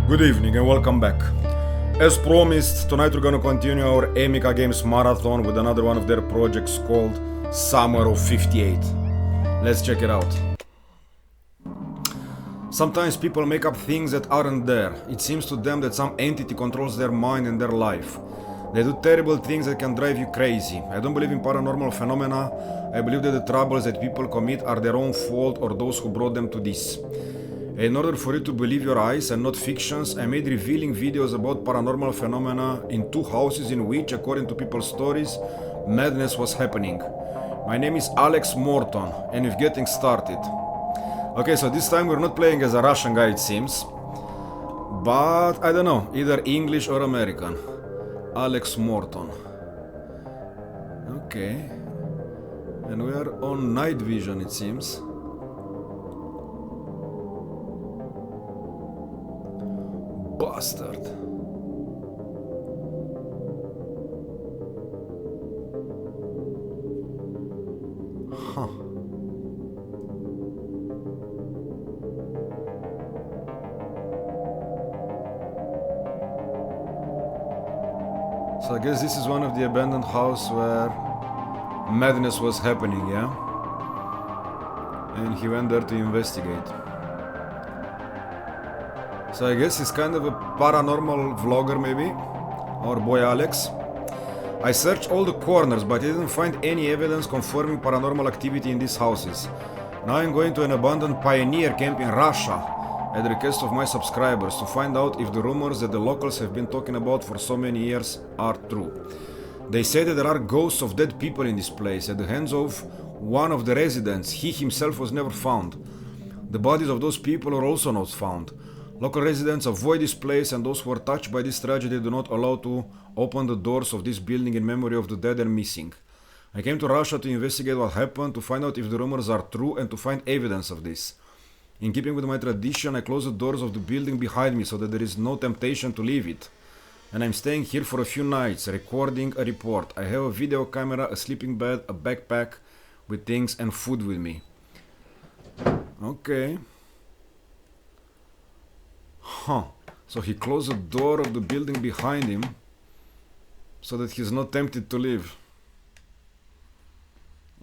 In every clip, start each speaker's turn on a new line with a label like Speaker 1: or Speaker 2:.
Speaker 1: Good evening and welcome back. As promised, tonight we're gonna continue our Amica Games marathon with another one of their projects called Summer of 58. Let's check it out. Sometimes people make up things that aren't there. It seems to them that some entity controls their mind and their life. They do terrible things that can drive you crazy. I don't believe in paranormal phenomena. I believe that the troubles that people commit are their own fault or those who brought them to this. In order for you to believe your eyes and not fictions, I made revealing videos about paranormal phenomena in two houses in which, according to people's stories, madness was happening. My name is Alex Morton, and we're getting started. Okay, so this time we're not playing as a Russian guy, it seems. But, I don't know, either English or American. Alex Morton. Okay. And we are on night vision, it seems. Bastard. Huh. So I guess this is one of the abandoned houses where madness was happening, yeah? And he went there to investigate. So I guess he's kind of a paranormal vlogger maybe, our boy Alex. I searched all the corners but I didn't find any evidence confirming paranormal activity in these houses. Now I'm going to an abandoned pioneer camp in Russia at the request of my subscribers to find out if the rumors that the locals have been talking about for so many years are true. They say that there are ghosts of dead people in this place at the hands of one of the residents. He himself was never found. The bodies of those people are also not found. Local residents avoid this place, and those who are touched by this tragedy do not allow to open the doors of this building in memory of the dead and missing. I came to Russia to investigate what happened, to find out if the rumors are true and to find evidence of this. In keeping with my tradition, I close the doors of the building behind me so that there is no temptation to leave it. And I'm staying here for a few nights, recording a report. I have a video camera, a sleeping bed, a backpack with things and food with me. Okay. Huh. So he closed the door of the building behind him so that he's not tempted to leave.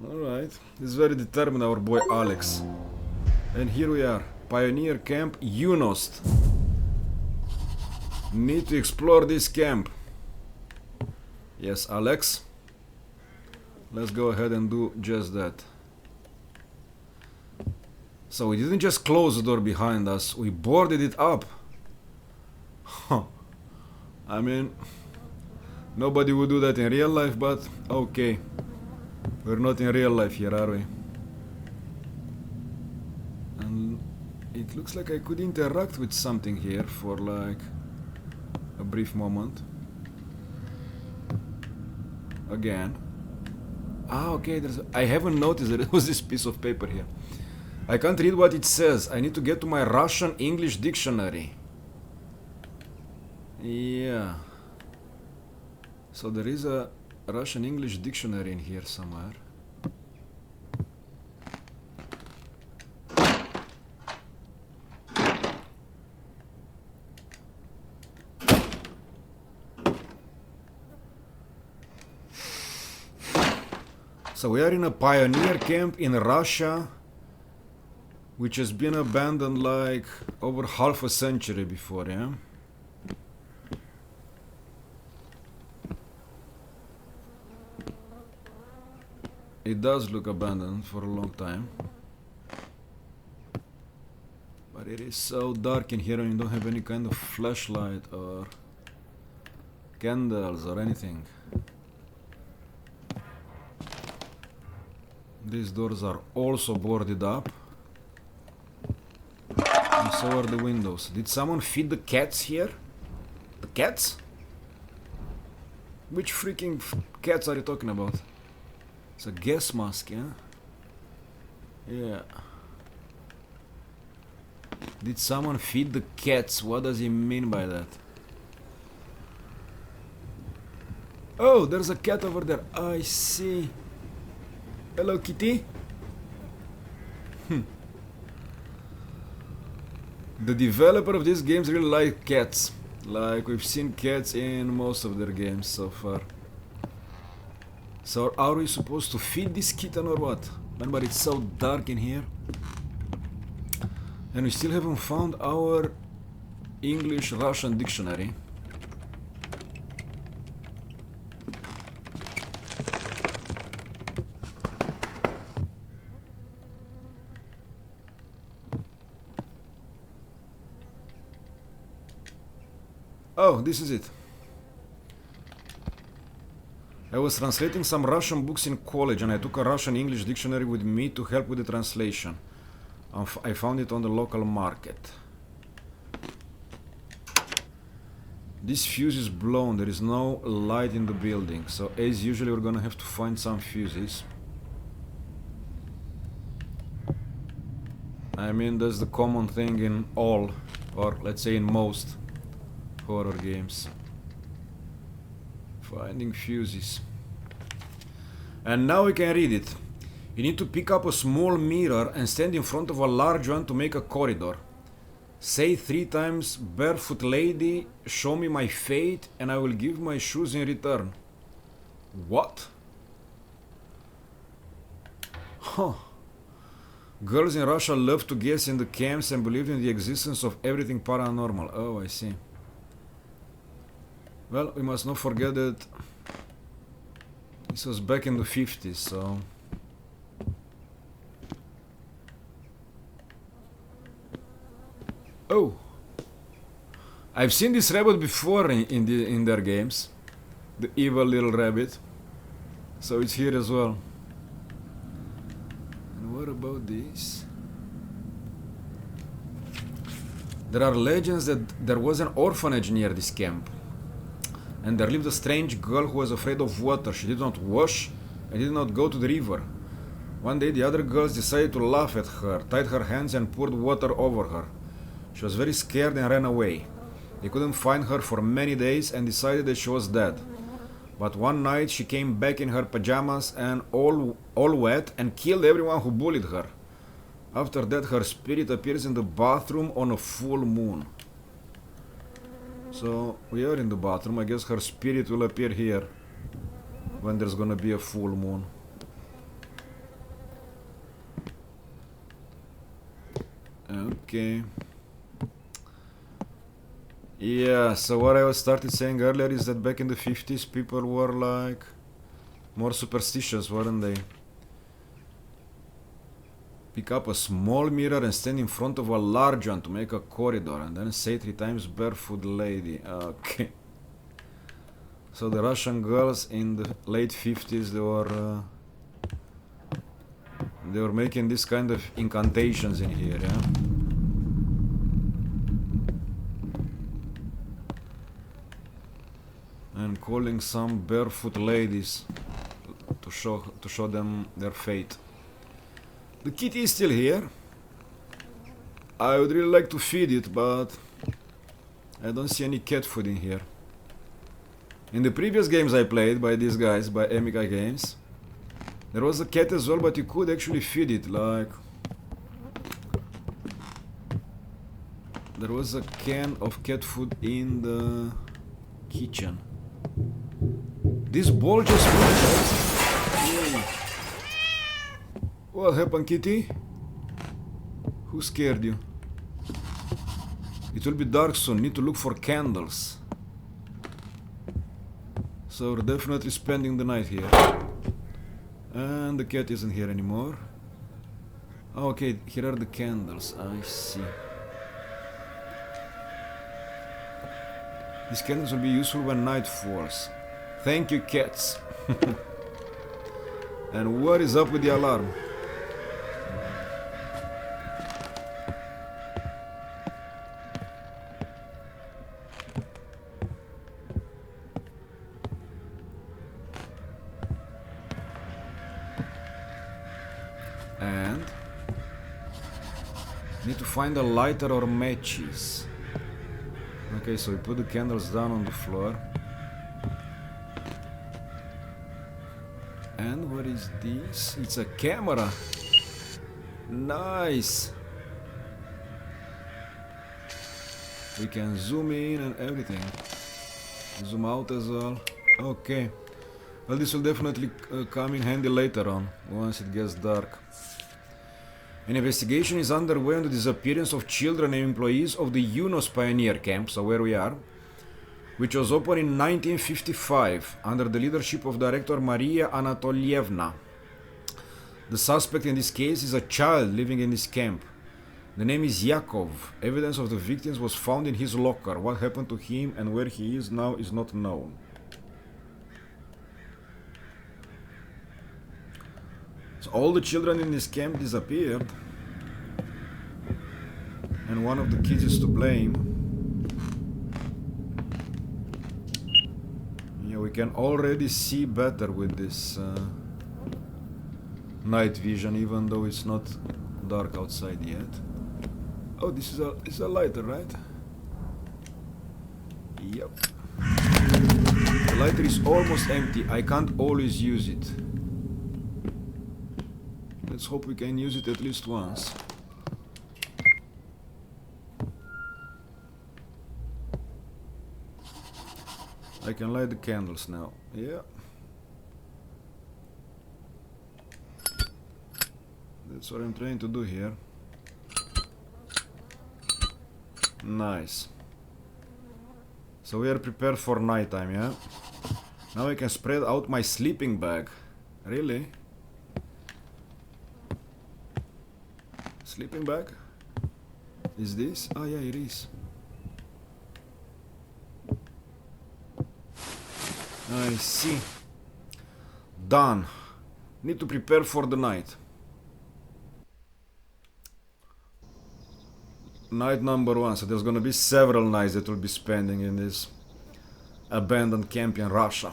Speaker 1: Alright. He's very determined, our boy Alex. And here we are. Pioneer Camp Yunost. Need to explore this camp. Yes, Alex. Let's go ahead and do just that. So we didn't just close the door behind us, we boarded it up. Huh. I mean, nobody would do that in real life, but okay. We're not in real life here, are we? And it looks like I could interact with something here for like a brief moment. Again. Ah, okay, I haven't noticed that it was this piece of paper here. I can't read what it says. I need to get to my Russian-English dictionary. Yeah. So there is a Russian-English dictionary in here somewhere. So we are in a pioneer camp in Russia, which has been abandoned like over half a century before, yeah? It does look abandoned for a long time. But it is so dark in here and you don't have any kind of flashlight or candles or anything. These doors are also boarded up. And so are the windows. Did someone feed the cats here? The cats? Which freaking cats are you talking about? It's a gas mask, yeah? Yeah. Did someone feed the cats? What does he mean by that? Oh, there's a cat over there. I see. Hello, kitty. The developer of these games really like cats. Like, we've seen cats in most of their games so far. So are we supposed to feed this kitten or what? Man, but it's so dark in here. And we still haven't found our English-Russian dictionary. Oh, this is it. I was translating some Russian books in college and I took a Russian-English dictionary with me to help with the translation. I found it on the local market. This fuse is blown, there is no light in the building, so as usually we're gonna have to find some fuses. I mean, that's the common thing in all, or let's say in most, horror games. Finding fuses. And now we can read it. You need to pick up a small mirror and stand in front of a large one to make a corridor. Say 3 times, barefoot lady, show me my fate and I will give my shoes in return. What? Huh. Girls in Russia love to guess in the camps and believe in the existence of everything paranormal. Oh, I see. Well, we must not forget that this was back in the 50s, so... Oh! I've seen this rabbit before in their games. The evil little rabbit. So it's here as well. And what about this? There are legends that there was an orphanage near this camp. And there lived a strange girl who was afraid of water. She did not wash and did not go to the river. One day the other girls decided to laugh at her, tied her hands and poured water over her. She was very scared and ran away. They couldn't find her for many days and decided that she was dead. But one night she came back in her pajamas and all wet and killed everyone who bullied her. After that her spirit appears in the bathroom on a full moon. So we are in the bathroom. I guess her spirit will appear here when there's gonna be a full moon. Okay. Yeah, so what I started saying earlier is that back in the 50s people were like more superstitious, weren't they? Pick up a small mirror and stand in front of a large one to make a corridor and then say 3 times barefoot lady. Okay. So the Russian girls in the late 50s, they were making this kind of incantations in here, yeah? And calling some barefoot ladies to show them their fate. The kitty is still here. I would really like to feed it, but I don't see any cat food in here. In the previous games I played by these guys, by Amiga Games, there was a cat as well, but you could actually feed it, like... There was a can of cat food in the kitchen. This ball just moved. What happened, kitty? Who scared you? It will be dark soon. Need to look for candles. So we're definitely spending the night here. And the cat isn't here anymore. Okay, here are the candles. I see. These candles will be useful when night falls. Thank you, cats. And what is up with the alarm? And need to find a lighter or matches. Okay, so we put the candles down on the floor. And what is this? It's a camera. Nice. We can zoom in and everything. Zoom out as well. Okay. Well, this will definitely come in handy later on, once it gets dark. An investigation is underway on the disappearance of children and employees of the Yunost pioneer camp, so where we are, which was opened in 1955 under the leadership of Director Maria Anatolievna. The suspect in this case is a child living in this camp. The name is Yakov. Evidence of the victims was found in his locker. What happened to him and where he is now is not known. So all the children in this camp disappeared, and one of the kids is to blame. Yeah, we can already see better with this night vision, even though it's not dark outside yet. Oh, this is a lighter, right? Yep. The lighter is almost empty. I can't always use it. Let's hope we can use it at least once. I can light the candles now. Yeah. That's what I'm trying to do here. Nice. So we are prepared for nighttime, yeah? Now I can spread out my sleeping bag. Really? Sleeping bag? Is this? Oh yeah, it is. I see. Done. Need to prepare for the night. Night number 1, so there's gonna be several nights that we'll be spending in this abandoned camp in Russia.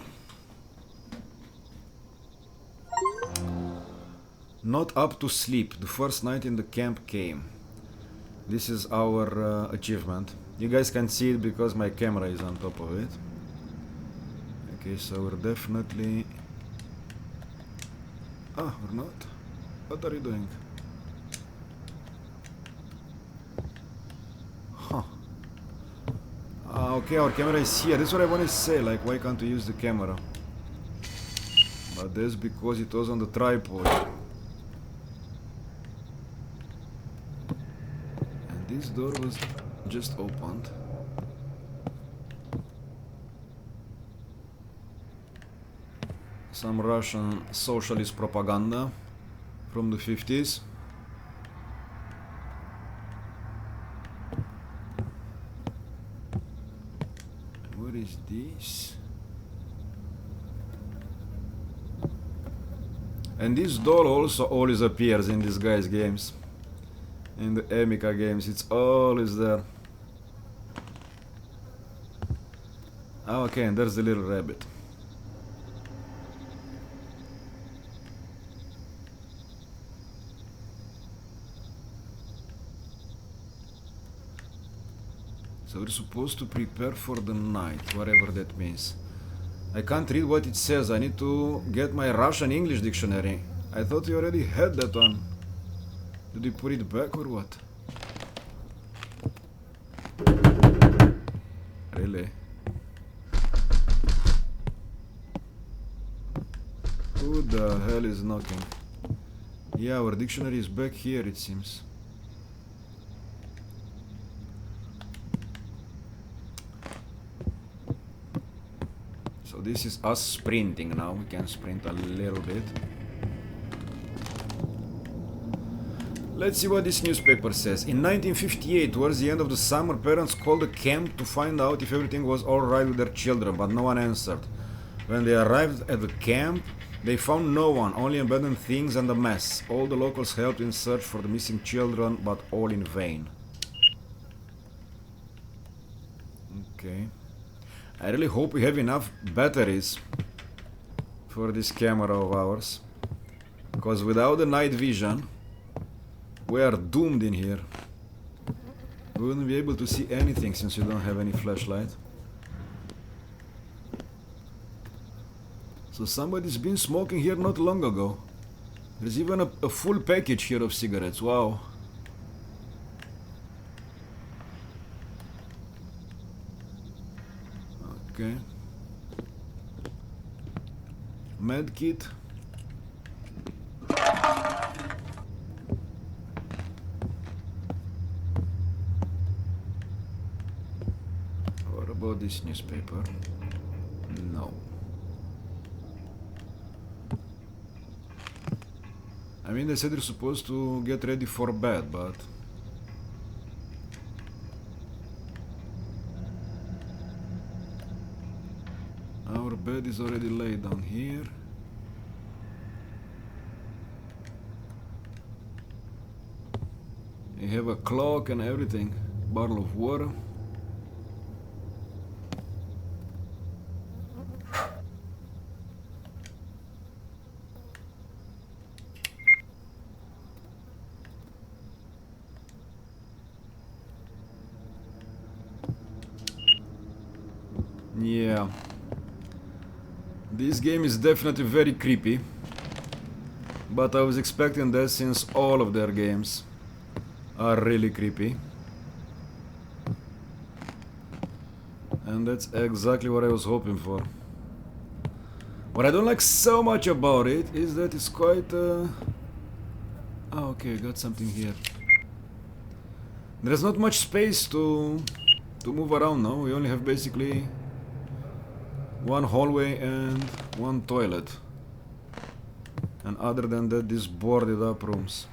Speaker 1: Not up to sleep. The first night in the camp came. This is our achievement. You guys can see it because my camera is on top of it. Okay, so we're definitely... Ah, we're not? What are you doing? Huh. Okay, our camera is here. That's what I want to say, like, why can't we use the camera? But that's because it was on the tripod. And this door was just opened. Some Russian socialist propaganda from the 50s. What is this? And this doll also always appears in these guys' games. In the Amica games, it's always there. Oh, okay, and there's the little rabbit. So we're supposed to prepare for the night, whatever that means. I can't read what it says. I need to get my Russian-English dictionary. I thought you already had that one. Did you put it back or what? Really? Who the hell is knocking? Yeah, our dictionary is back here, it seems. So this is us sprinting now. We can sprint a little bit. Let's see what this newspaper says. In 1958, towards the end of the summer, parents called the camp to find out if everything was alright with their children, but no one answered. When they arrived at the camp, they found no one, only abandoned things and a mess. All the locals helped in search for the missing children, but all in vain. Okay. I really hope we have enough batteries for this camera of ours, because without the night vision we are doomed in here. We wouldn't be able to see anything since we don't have any flashlight. So somebody's been smoking here not long ago. There's even a full package here of cigarettes. Wow. Okay. Medkit. What about this newspaper? No. I mean, they said you're supposed to get ready for bed, but... Our bed is already laid down here. You have a clock and everything. Bottle of water. Yeah. This game is definitely very creepy. But I was expecting that since all of their games are really creepy. And that's exactly what I was hoping for. What I don't like so much about it is that it's quite... Oh, okay, got something here. There's not much space to move around now. We only have basically one hallway and one toilet. And other than that, these boarded up rooms.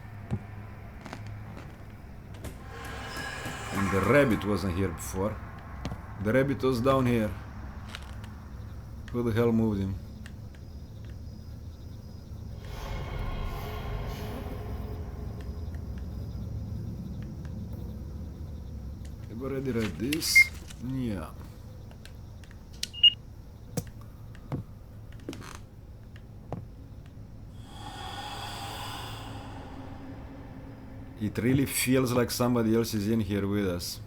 Speaker 1: And the rabbit wasn't here before. The rabbit was down here. Who the hell moved him? I've already read this. Yeah. It really feels like somebody else is in here with us.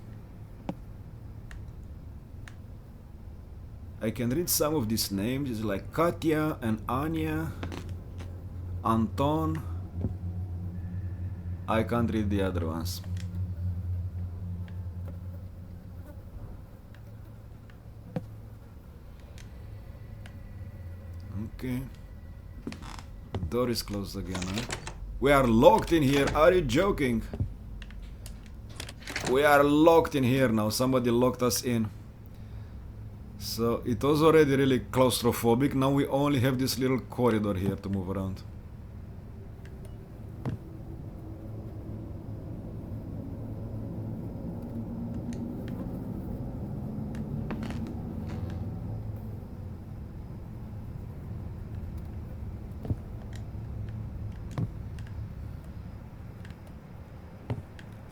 Speaker 1: I can read some of these names. It's like Katya and Anya, Anton. I can't read the other ones. Okay. Door is closed again, right? We are locked in here. Are you joking? We are locked in here now. Somebody locked us in. So it was already really claustrophobic. Now we only have this little corridor here to move around.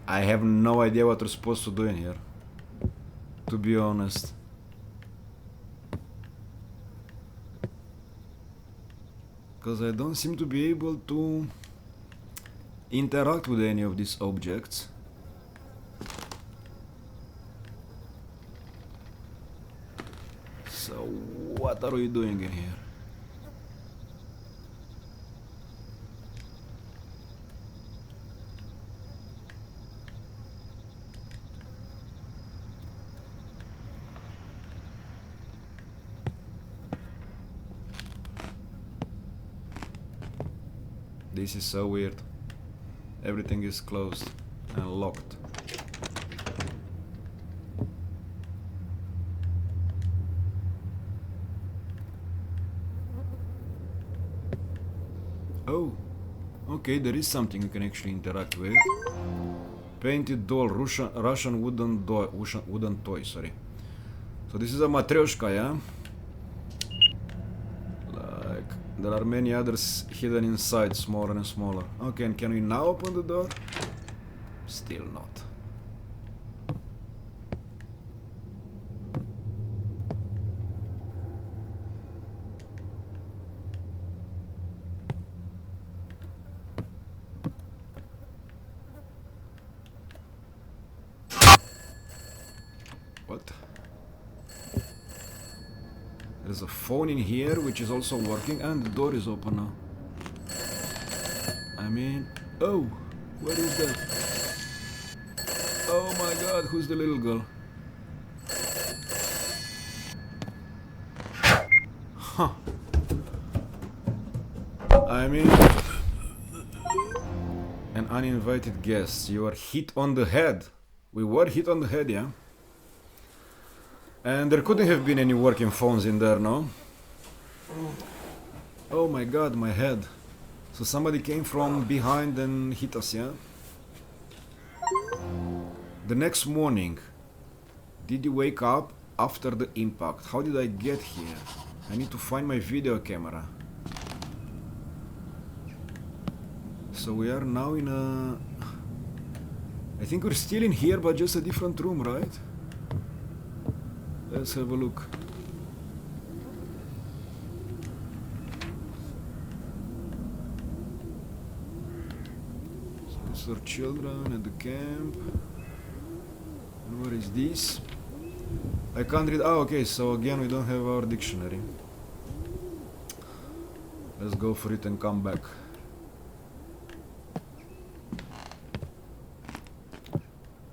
Speaker 1: I have no idea what we're supposed to do in here, to be honest. Because I don't seem to be able to interact with any of these objects. So what are we doing in here? This is so weird. Everything is closed and locked. Oh, okay, there is something you can actually interact with. Painted doll, Russian wooden toy, sorry. So this is a matryoshka, yeah? There are many others hidden inside, smaller and smaller. Okay, and can we now open the door? Still not. What? There's a phone in here which is also working and the door is open now. I mean, oh, what is that? Oh my god, who's the little girl? Huh. I mean... An uninvited guest. You are hit on the head. We were hit on the head, yeah? And there couldn't have been any working phones in there, no? Oh my god, my head. So somebody came from behind and hit us, yeah? The next morning, did you wake up after the impact? How did I get here? I need to find my video camera. So we are now in a... I think we're still in here, but just a different room, right? Let's have a look. So these are children at the camp. And what is this? I can't read. Oh, okay, so again we don't have our dictionary. Let's go for it and come back.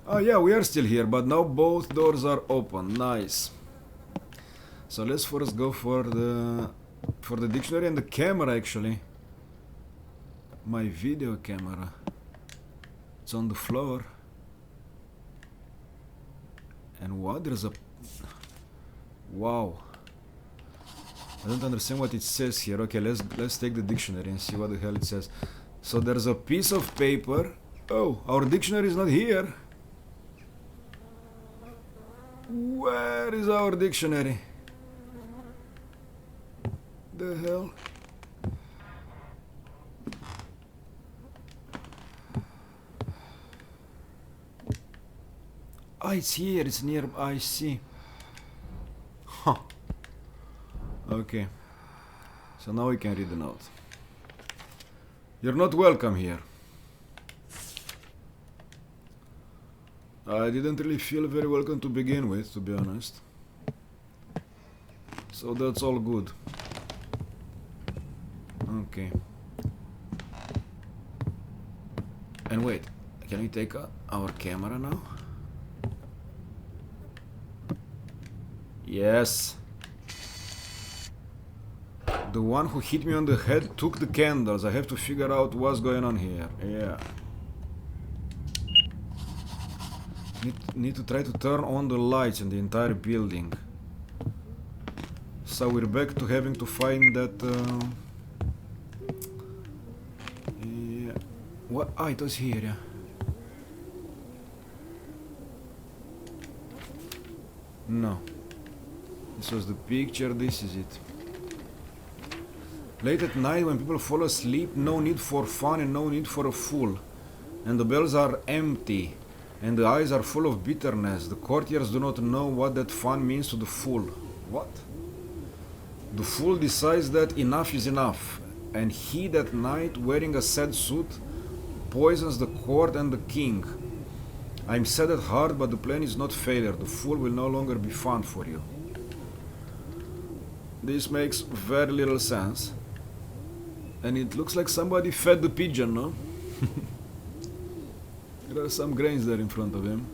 Speaker 1: Oh yeah, we are still here, but now both doors are open. Nice. So let's first go for the dictionary and the camera, actually. My video camera. It's on the floor. And what? There's a... Wow. I don't understand what it says here. Okay, let's take the dictionary and see what the hell it says. So there's a piece of paper. Oh, our dictionary is not here. Where is our dictionary? The hell? Ah, it's here, it's near, I see. Huh. Okay. So now we can read the note. You're not welcome here. I didn't really feel very welcome to begin with, to be honest. So that's all good. Okay. And wait, can we take our camera now? Yes. The one who hit me on the head took the candles. I have to figure out what's going on here. Yeah. Need to try to turn on the lights in the entire building. So we're back to having to find that... yeah. What? Ah, it was here, yeah. No. This was the picture, this is it. Late at night when people fall asleep, no need for fun and no need for a fool. And the bells are empty. And the eyes are full of bitterness. The courtiers do not know what that fun means to the fool. What? The fool decides that enough is enough. And he that night, wearing a sad suit, poisons the court and the king. I'm sad at heart, but the plan is not failure. The fool will no longer be fun for you. This makes very little sense. And it looks like somebody fed the pigeon, no? There are some grains there in front of him.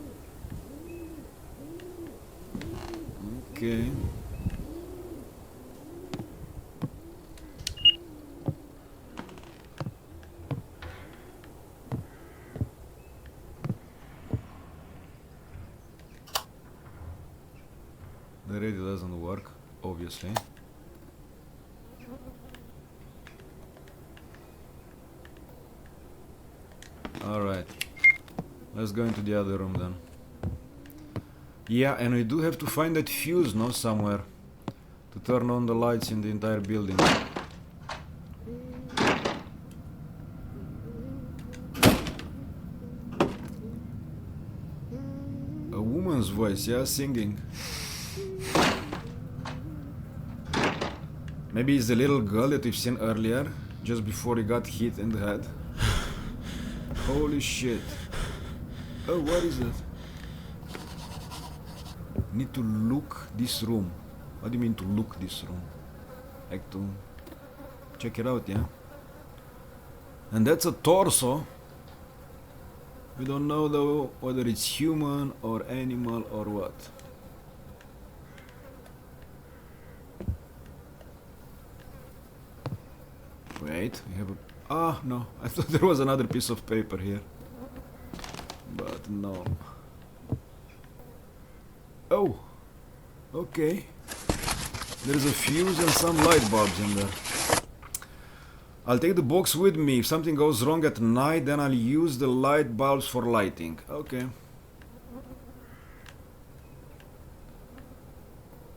Speaker 1: Okay. The radio doesn't work, obviously. Alright. Let's go into the other room then. Yeah, and we do have to find that fuse, no, somewhere. To turn on the lights in the entire building. A woman's voice, yeah, singing. Maybe it's the little girl that we've seen earlier, just before he got hit in the head. Holy shit. Oh, what is that? Need to look this room. What do you mean to look this room? Like to check it out, yeah? And that's a torso. We don't know though whether it's human or animal or what. Wait, we have a... Ah, no. I thought there was another piece of paper here. But no. Oh! Okay. There's a fuse and some light bulbs in there. I'll take the box with me. If something goes wrong at night, then I'll use the light bulbs for lighting. Okay.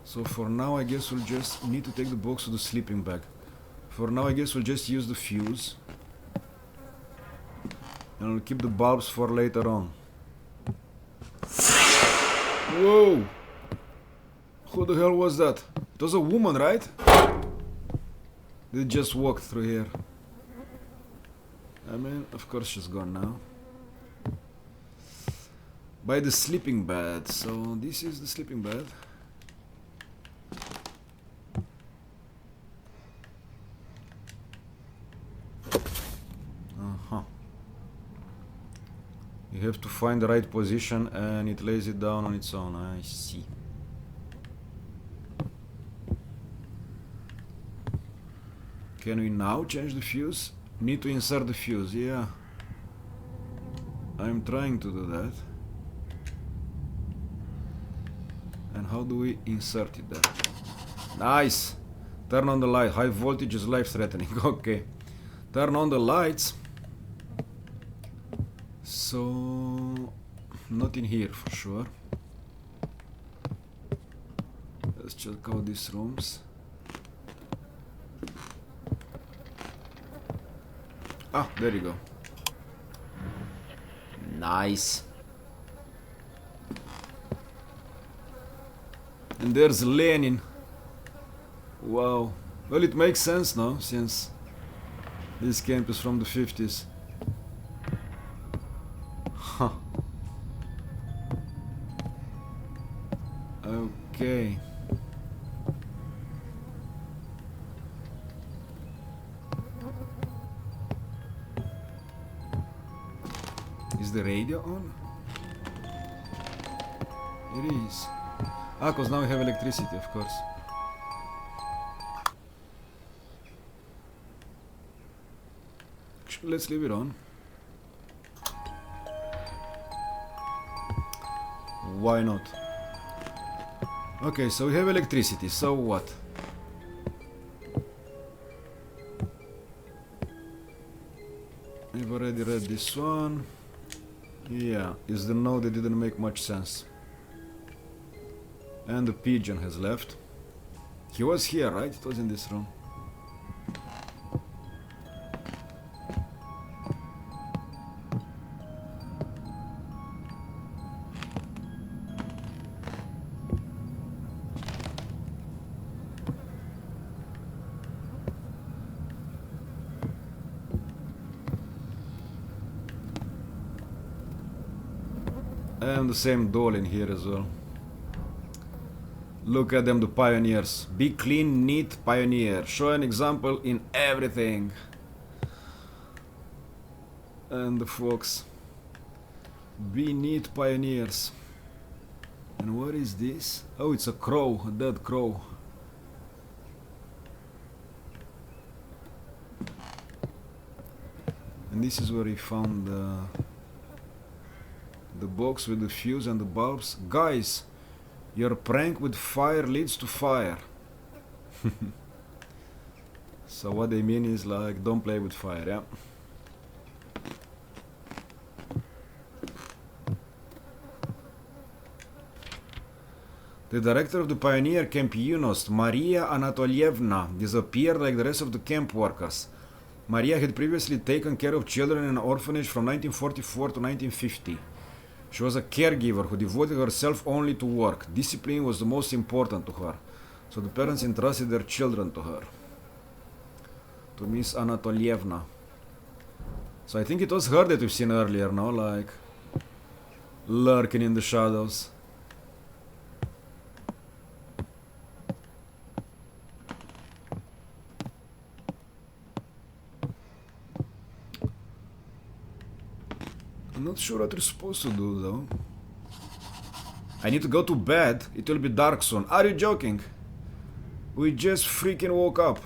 Speaker 1: So for now, I guess we'll just need to take the box to the sleeping bag. For now, I guess we'll just use the fuse. And I'll keep the bulbs for later on. Whoa! Who the hell was that? It was a woman, right? They just walked through here. I mean, of course she's gone now. By the sleeping bed. So this is the sleeping bed. You have to find the right position and it lays it down on its own. I see. Can we now change the fuse? Need to insert the fuse, yeah. I'm trying to do that. And how do we insert it there? Nice! Turn on the light. High voltage is life-threatening. Okay. Turn on the lights. So... not in here for sure. Let's check out these rooms. Ah, there you go. Nice. And there's Lenin. Wow. Well, it makes sense now, since this camp is from the 50s. Huh. Okay. Is the radio on? It is. Ah, because now we have electricity, of course. Actually, let's leave it on. Why not? Okay, so we have electricity, so what? We've already read this one. Yeah, is the note that didn't make much sense. And the pigeon has left. He was here, right? It was in this room. And the same doll in here as well. Look at them, the pioneers. Be clean, neat pioneer. Show an example in everything. And the fox. Be neat pioneers. And what is this? Oh, it's a crow, a dead crow. And this is where he found the box with the fuse and the bulbs. Guys, your prank with fire leads to fire. So what they mean is like, don't play with fire, yeah? The director of the pioneer camp Yunost, Maria Anatolievna, disappeared like the rest of the camp workers. Maria had previously taken care of children in an orphanage from 1944 to 1950. She was a caregiver who devoted herself only to work. Discipline was the most important to her, so the parents entrusted their children to her. To Miss Anatolievna. So I think it was her that we've seen earlier, no? Like, lurking in the shadows. I'm not sure what we're supposed to do though. I need to go to bed. It will be dark soon. Are you joking? We just freaking woke up.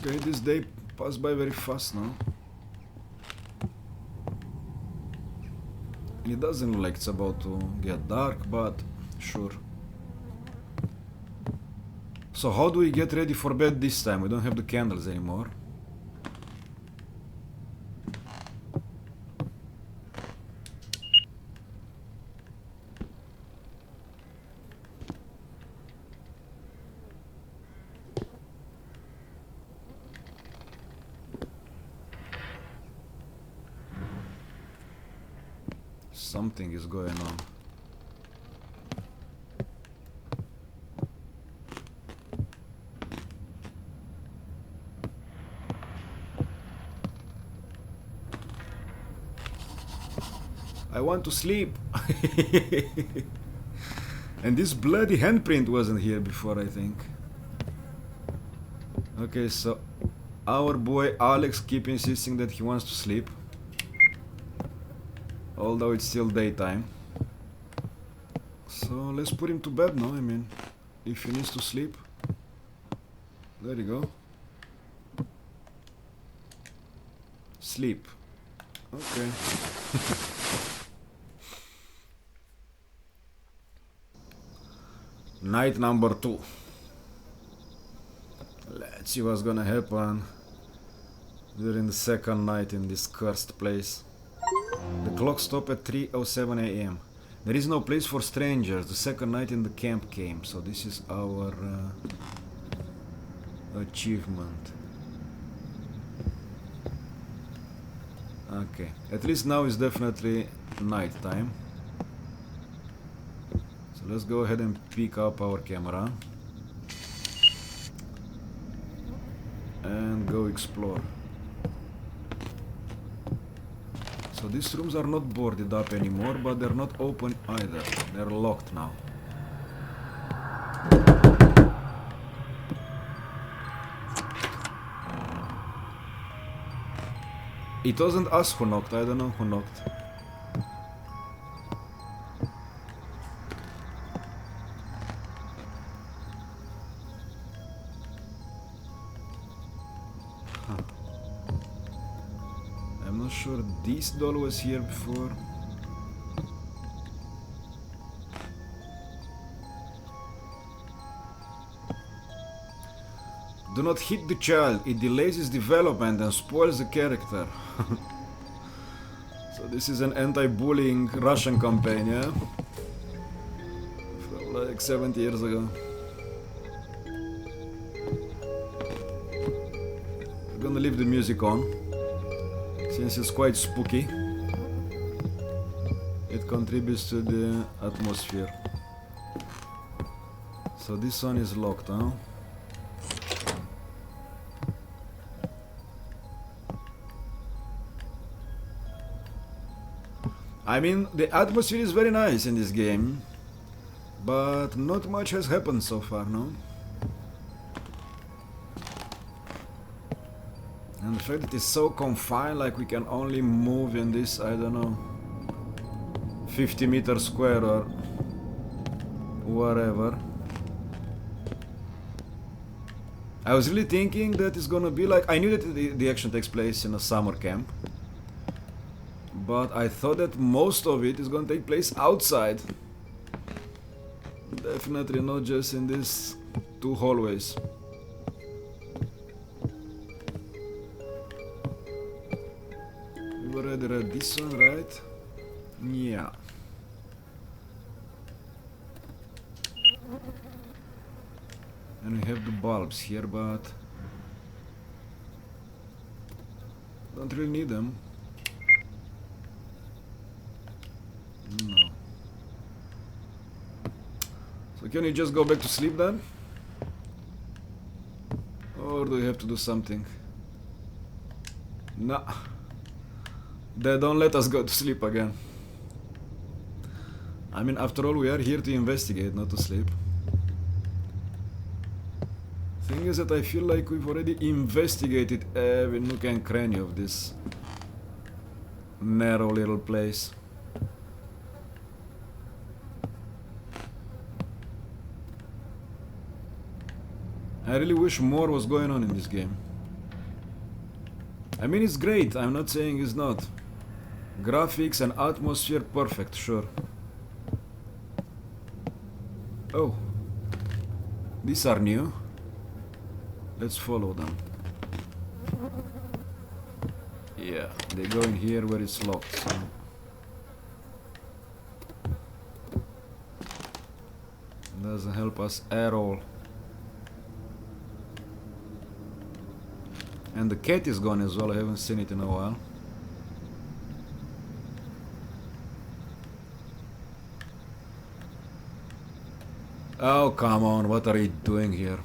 Speaker 1: Okay, this day passed by very fast now. It doesn't look like it's about to get dark, but sure. So how do we get ready for bed this time? We don't have the candles anymore. Something is going on. I want to sleep. And this bloody handprint wasn't here before, I think. Okay, so our boy Alex keeps insisting that he wants to sleep, although it's still daytime. So let's put him to bed now. I mean, if he needs to sleep. There you go. Sleep. Okay. Night number 2. Let's see what's gonna happen during the second night in this cursed place. The clock stopped at 3:07 a.m. There is no place for strangers. The second night in the camp came, so this is our achievement. Okay, at least now is definitely night time. So let's go ahead and pick up our camera and go explore. So these rooms are not boarded up anymore, but they're not open either. They're locked now. It wasn't us who knocked, I don't know who knocked. Huh. I'm not sure this doll was here before. Do not hit the child, it delays his development and spoils the character. So this is an anti-bullying Russian campaign, yeah? From like 70 years ago. I'm gonna leave the music on, since it's quite spooky. It contributes to the atmosphere. So this one is locked, huh? I mean, the atmosphere is very nice in this game, but not much has happened so far, no? And the fact that it's so confined, like we can only move in this, I don't know, 50 meters square or whatever. I was really thinking that it's gonna be like, I knew that the action takes place in a summer camp, but I thought that most of it is gonna take place outside. Definitely not just in these 2 hallways. We already read this one, right? Yeah. And we have the bulbs here, but don't really need them. No. So can you just go back to sleep then? Or do you have to do something? Nah. They don't let us go to sleep again. I mean, after all, we are here to investigate, not to sleep. Thing is that I feel like we've already investigated every nook and cranny of this narrow little place. I really wish more was going on in this game. I mean, it's great, I'm not saying it's not. Graphics and atmosphere perfect, sure. Oh. These are new. Let's follow them. Yeah, they go in here where it's locked, so. Doesn't help us at all. And the cat is gone as well, I haven't seen it in a while. Oh, come on, what are you doing here?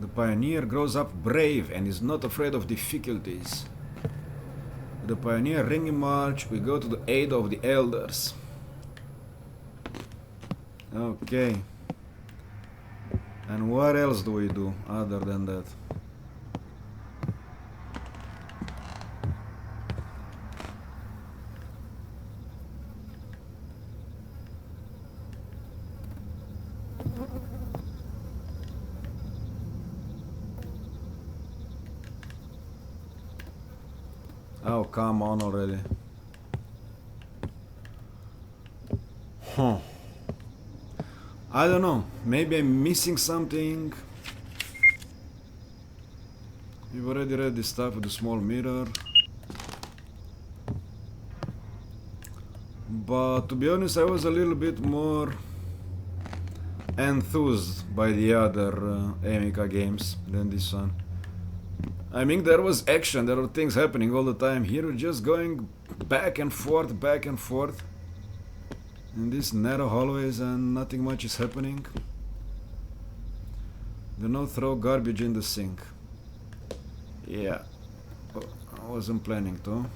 Speaker 1: The pioneer grows up brave and is not afraid of difficulties. The pioneer ringing march, we go to the aid of the elders. Okay. And what else do we do other than that? Oh, come on already. Huh. I don't know. Maybe I'm missing something. We've already read this stuff with the small mirror. But to be honest, I was a little bit more enthused by the other Amica games than this one. I mean, there was action, there were things happening all the time. Here we're just going back and forth in these narrow hallways and nothing much is happening. Do not throw garbage in the sink. Yeah, I wasn't planning to.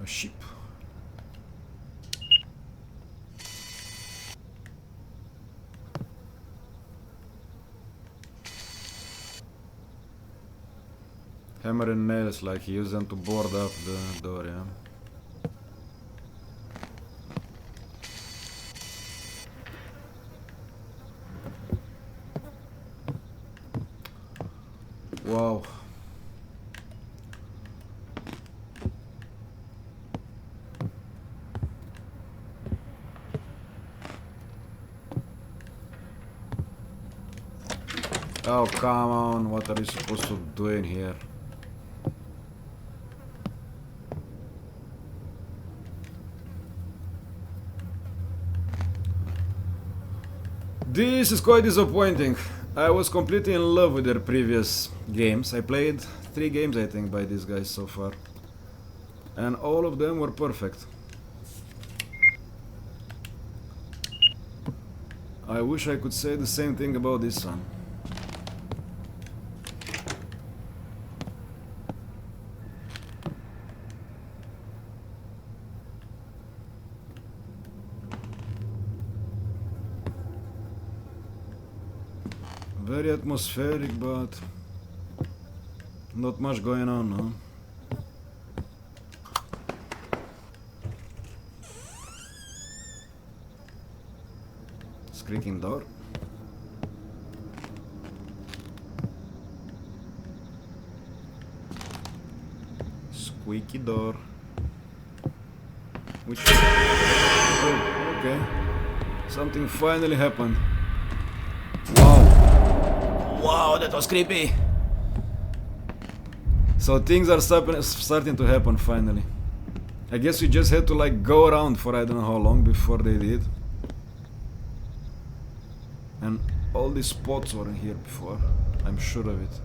Speaker 1: A sheep. Hammer and nails, like he used them to board up the door, yeah. Wow. Oh, come on, what are you supposed to do in here? This is quite disappointing. I was completely in love with their previous games. I played 3 games, I think, by these guys so far. And all of them were perfect. I wish I could say the same thing about this one. Very atmospheric, but not much going on, no? Squeaking door. Squeaky door. Which... Oh, okay. Something finally happened. Wow. Wow, that was creepy. So things are starting to happen finally. I guess we just had to like go around for I don't know how long before they did. And all these spots were in here before. I'm sure of it.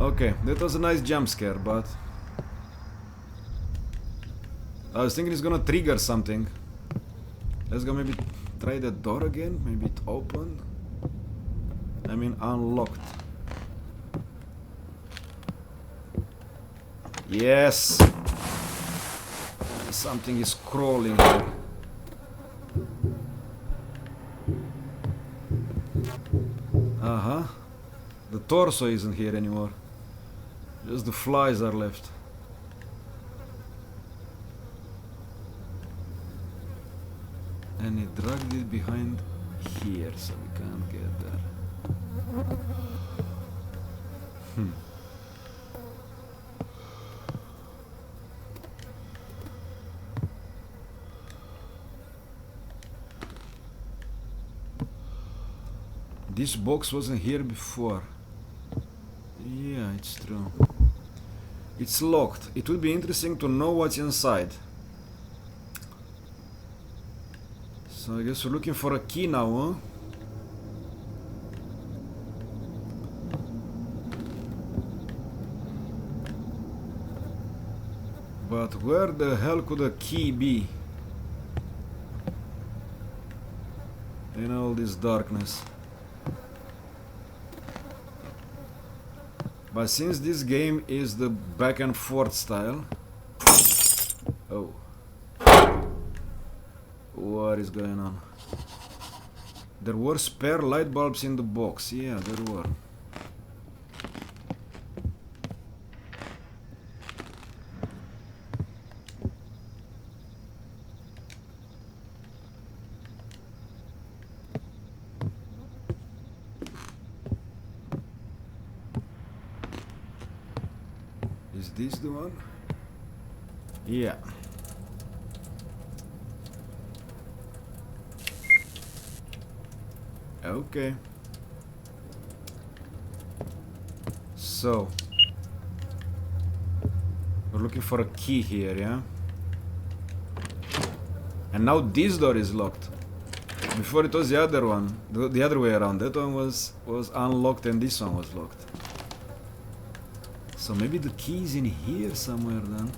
Speaker 1: Okay, that was a nice jump scare, but I was thinking it's gonna trigger something. Let's go maybe try the door again. Maybe it opened. I mean unlocked. Yes! Something is crawling here. Uh-huh. The torso isn't here anymore. Just the flies are left. And he dragged it behind here, so we can't get there. This box wasn't here before. Yeah, it's true. It's locked. It would be interesting to know what's inside. So I guess we're looking for a key now, huh? But where the hell could a key be? In all this darkness. But since this game is the back and forth style... Oh. What is going on? There were spare light bulbs in the box. Yeah, there were. Is this the one? Yeah. Okay. So we're looking for a key here, yeah? And now this door is locked. Before it was the other one, the other way around. That one was unlocked and this one was locked. So maybe the key is in here somewhere then.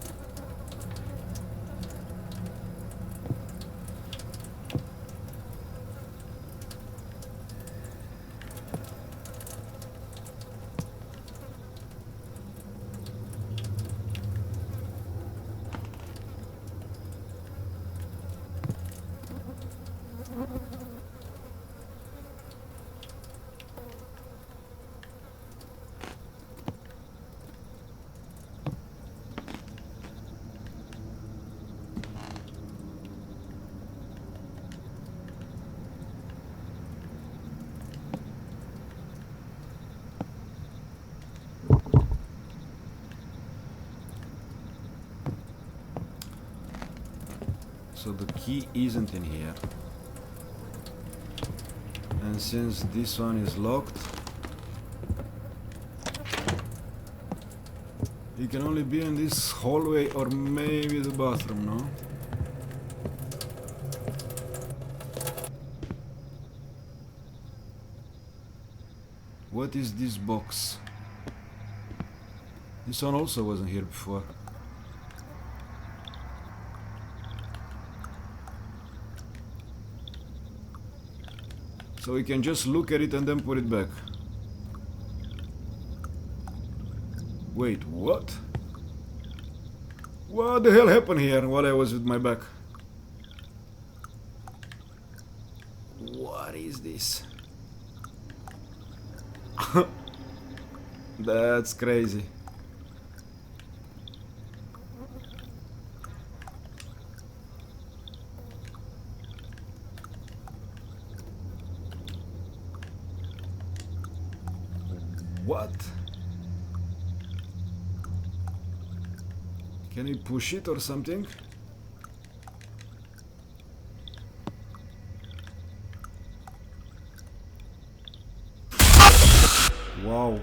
Speaker 1: So the key isn't in here. And since this one is locked, it can only be in this hallway or maybe the bathroom, no? What is this box? This one also wasn't here before. So we can just look at it and then put it back. Wait, what? What the hell happened here while I was with my back? What is this? That's crazy. What? Can we push it or something? Wow.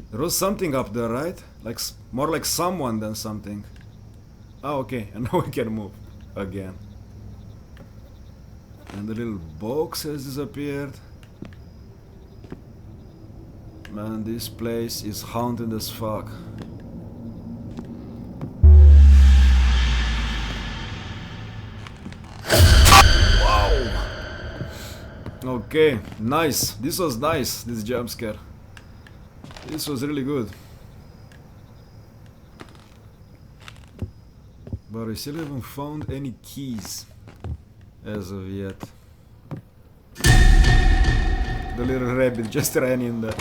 Speaker 1: There was something up there, right? Like more like someone than something. Oh, okay. And now we can move again. And the little box has disappeared. Man, this place is haunted as fuck. Wow! Okay, nice. This was nice, this jump scare. This was really good. But I still haven't found any keys as of yet. The little rabbit just ran in there.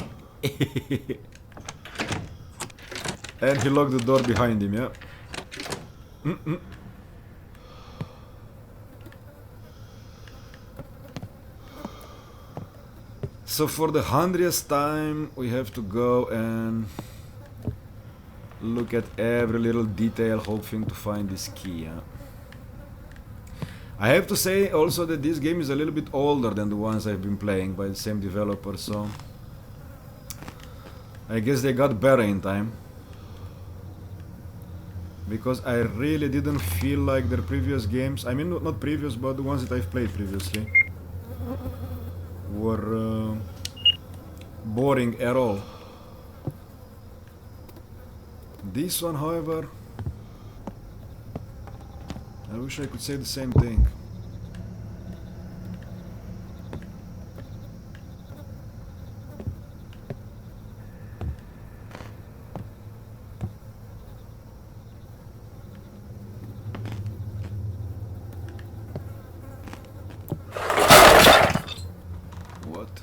Speaker 1: And he locked the door behind him, yeah? So for the 100th time, we have to go and look at every little detail, hoping to find this key, yeah? I have to say also that this game is a little bit older than the ones I've been playing by the same developer, so I guess they got better in time. Because I really didn't feel like their previous games, I mean not previous, but the ones that I've played previously, were boring at all. This one, however, I wish I could say the same thing. What?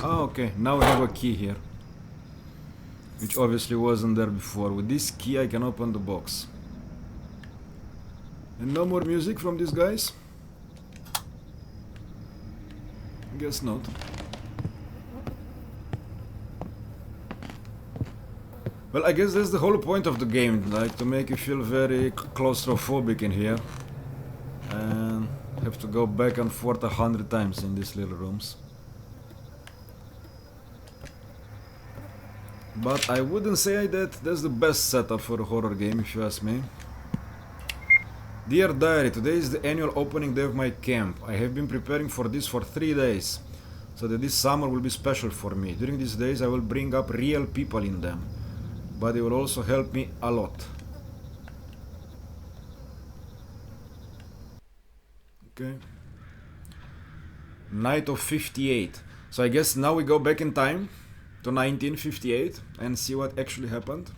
Speaker 1: Ah, okay, now we have a key here, which obviously wasn't there before. With this key I can open the box. And no more music from these guys? Guess not. Well, I guess that's the whole point of the game, like to make you feel very claustrophobic in here. And have to go back and forth 100 times in these little rooms. But I wouldn't say that that's the best setup for a horror game, if you ask me. Dear Diary, today is the annual opening day of my camp. I have been preparing for this for 3 days, so that this summer will be special for me. During these days I will bring up real people in them, but they will also help me a lot. Okay. Night of 58. So I guess now we go back in time to 1958 and see what actually happened.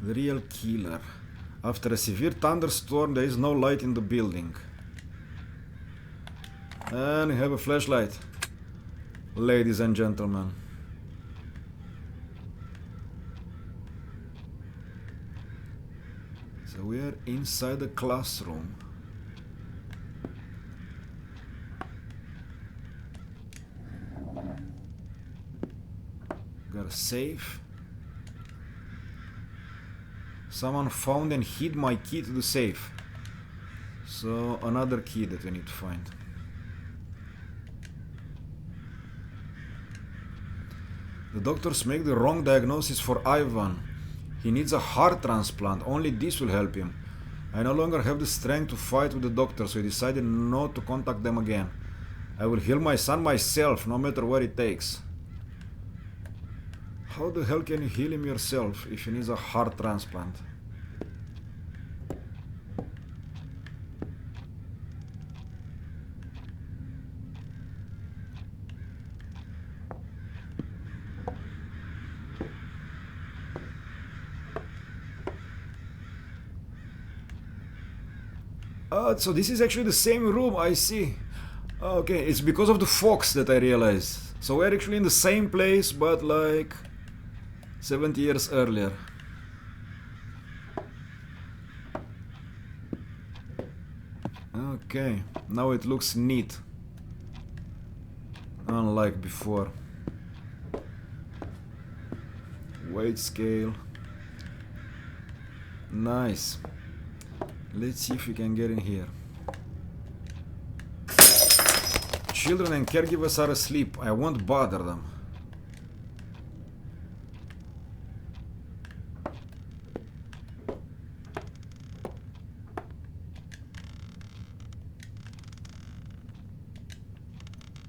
Speaker 1: The real killer. After a severe thunderstorm, there is no light in the building. And we have a flashlight, ladies and gentlemen. So we are inside the classroom. Got a safe. Someone found and hid my key to the safe. So another key that we need to find. The doctors make the wrong diagnosis for Ivan. He needs a heart transplant. Only this will help him. I no longer have the strength to fight with the doctors, so I decided not to contact them again. I will heal my son myself, no matter what it takes. How the hell can you heal him yourself if he needs a heart transplant? So this is actually the same room, I see. Okay, it's because of the fox that I realized. So we're actually in the same place, but like 70 years earlier. Okay, now it looks neat. Unlike before. Weight scale. Nice. Let's see if we can get in here. children and caregivers are asleep. I won't bother them.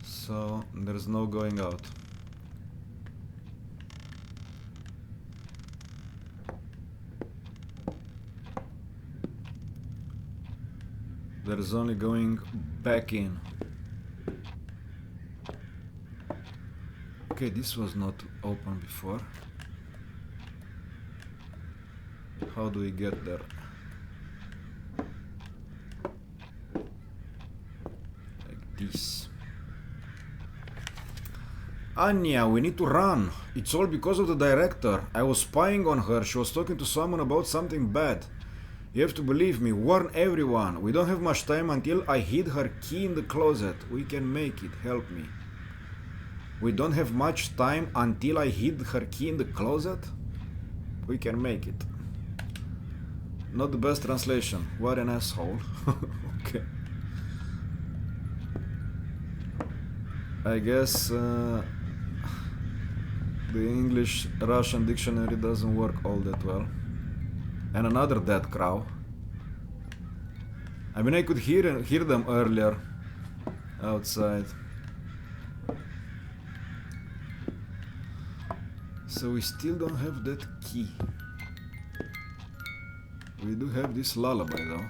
Speaker 1: So there's no going out. There's only going back in. Okay, this was not open before. How do we get there? Like this. Anya, we need to run. It's all because of the director. I was spying on her. She was talking to someone about something bad. You have to believe me. Warn everyone. We don't have much time until I hid her key in the closet. We can make it. Help me. We don't have much time until I hid her key in the closet? We can make it. Not the best translation. What an asshole. Okay. I guess the English-Russian dictionary doesn't work all that well. And another dead crow. I mean, I could hear them earlier outside. So we still don't have that key. We do have this lullaby though.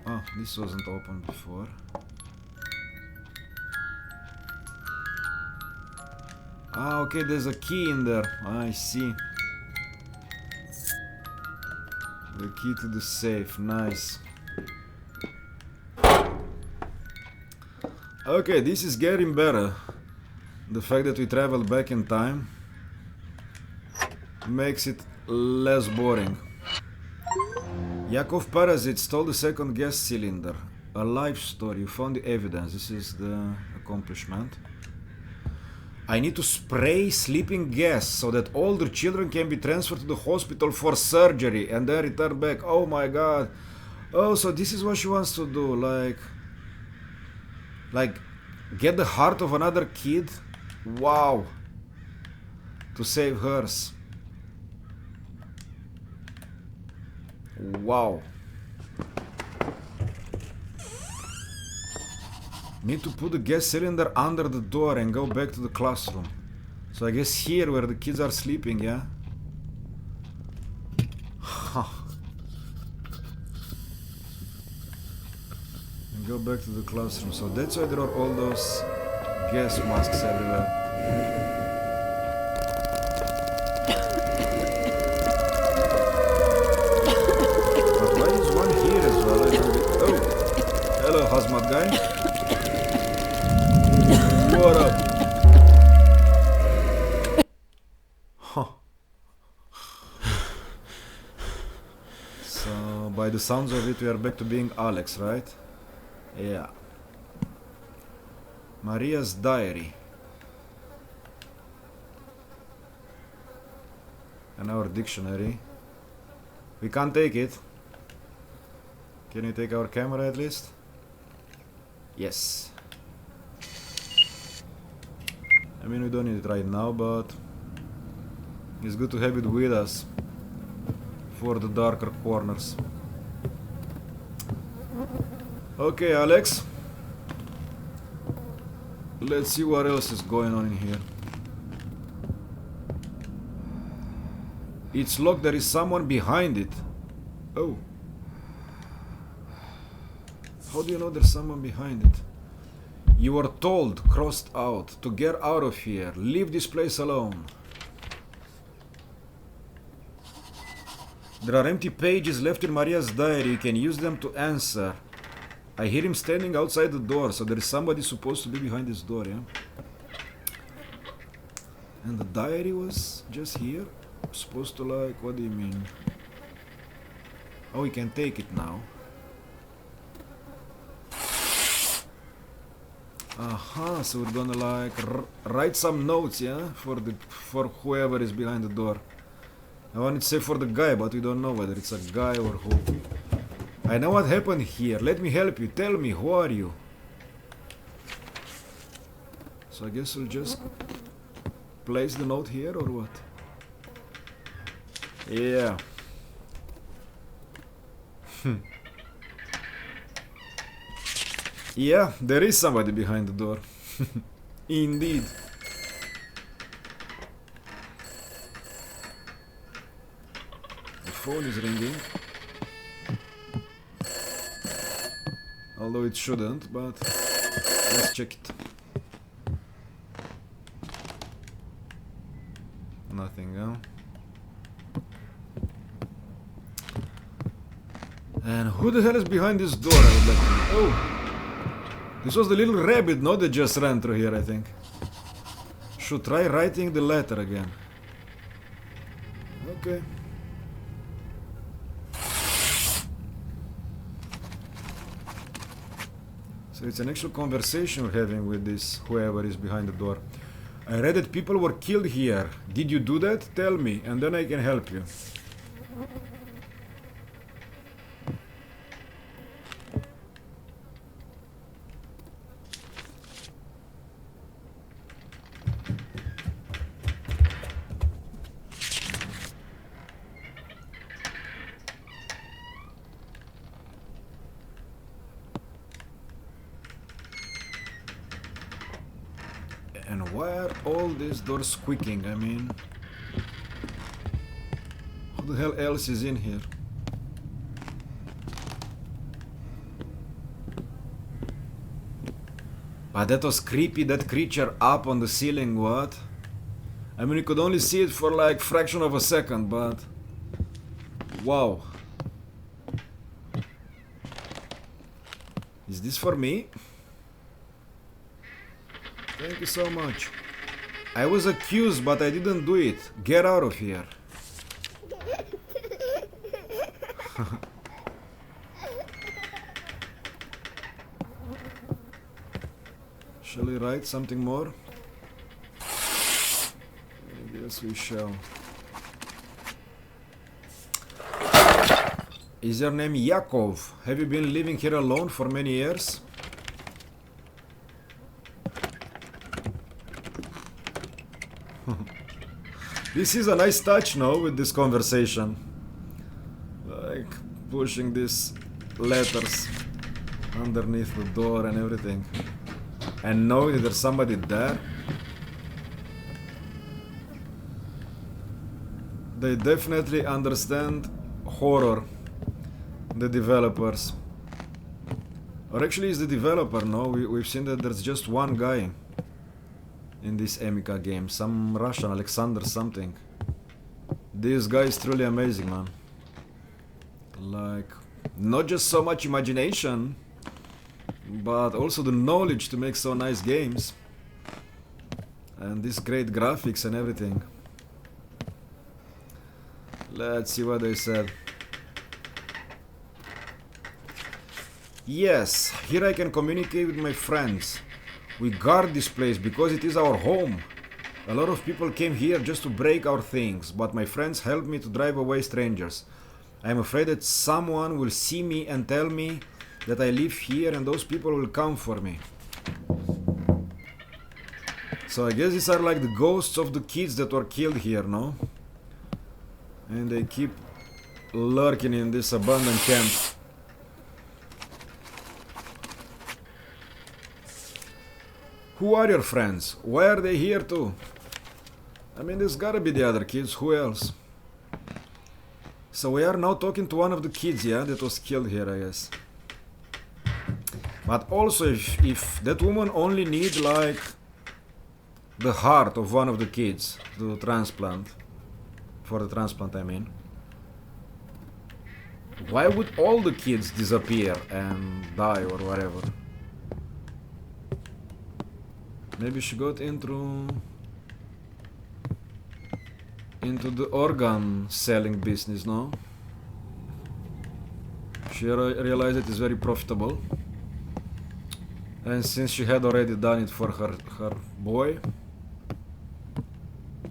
Speaker 1: Oh, this wasn't open before. Ah, okay, there's a key in there. I see. The key to the safe, nice. Okay, this is getting better. The fact that we traveled back in time makes it less boring. Yakov Parasite stole the second gas cylinder. A life story, you found the evidence. This is the accomplishment. I need to spray sleeping gas so that older children can be transferred to the hospital for surgery and then return back. Oh my god. Oh, so this is what she wants to do, like get the heart of another kid? Wow. To save hers. Wow. Need to put the gas cylinder under the door and go back to the classroom. So I guess here where the kids are sleeping, yeah? Huh. And go back to the classroom. So that's why there are all those gas masks everywhere. But why is one here as well? Oh! Hello, hazmat guy. What up? Huh. So, by the sounds of it, we are back to being Alex, right? Yeah. Maria's diary. And our dictionary. We can't take it. Can you take our camera at least? Yes. I mean, we don't need it right now, but it's good to have it with us for the darker corners. Okay, Alex. Let's see what else is going on in here. It's locked. There is someone behind it. Oh. How do you know there's someone behind it? You were told, crossed out, to get out of here. Leave this place alone. There are empty pages left in Maria's diary. You can use them to answer. I hear him standing outside the door, so there is somebody supposed to be behind this door, yeah? And the diary was just here? Supposed to like, what do you mean? Oh, we can take it now. Aha, so we're gonna like write some notes, yeah, for whoever is behind the door. I wanted to say for the guy, but we don't know whether it's a guy or who. I know what happened here. Let me help you. Tell me, who are you? So I guess we'll just place the note here or what? Yeah. Yeah, there is somebody behind the door. Indeed. The phone is ringing. Although it shouldn't, but let's check it. Nothing, huh? And who the hell is behind this door, I would like to know. Oh! This was the little rabbit, no? That just ran through here, I think. Should try writing the letter again. Okay. So it's an actual conversation we're having with this whoever is behind the door. I read that people were killed here. Did you do that? Tell me, and then I can help you. And why are all these doors squeaking? I mean, who the hell else is in here? But that was creepy, that creature up on the ceiling, what? I mean, you could only see it for like fraction of a second, but... Wow. Is this for me? Thank you so much. I was accused, but I didn't do it. Get out of here. Shall we write something more? I guess we shall. Is your name Yakov? Have you been living here alone for many years? This is a nice touch, no, with this conversation. Like pushing these letters underneath the door and everything. And knowing that there's somebody there. They definitely understand horror, the developers. Or actually it's the developer, no? We've seen that there's just one guy in this Emika game. Some Russian, Alexander something. This guy is truly amazing, man. Like, not just so much imagination, but also the knowledge to make so nice games. And these great graphics and everything. Let's see what they said. Yes, here I can communicate with my friends. We guard this place because it is our home. A lot of people came here just to break our things, but my friends helped me to drive away strangers. I am afraid that someone will see me and tell me that I live here and those people will come for me. So I guess these are like the ghosts of the kids that were killed here, no? And they keep lurking in this abandoned camp. Who are your friends? Why are they here too? I mean, there's gotta be the other kids. Who else? So we are now talking to one of the kids, yeah, that was killed here, I guess. But also, if that woman only needs like the heart of one of the kids to transplant, for the transplant, I mean, why would all the kids disappear and die or whatever? Maybe she got into the organ selling business, no? She realized it is very profitable. And since she had already done it for her boy,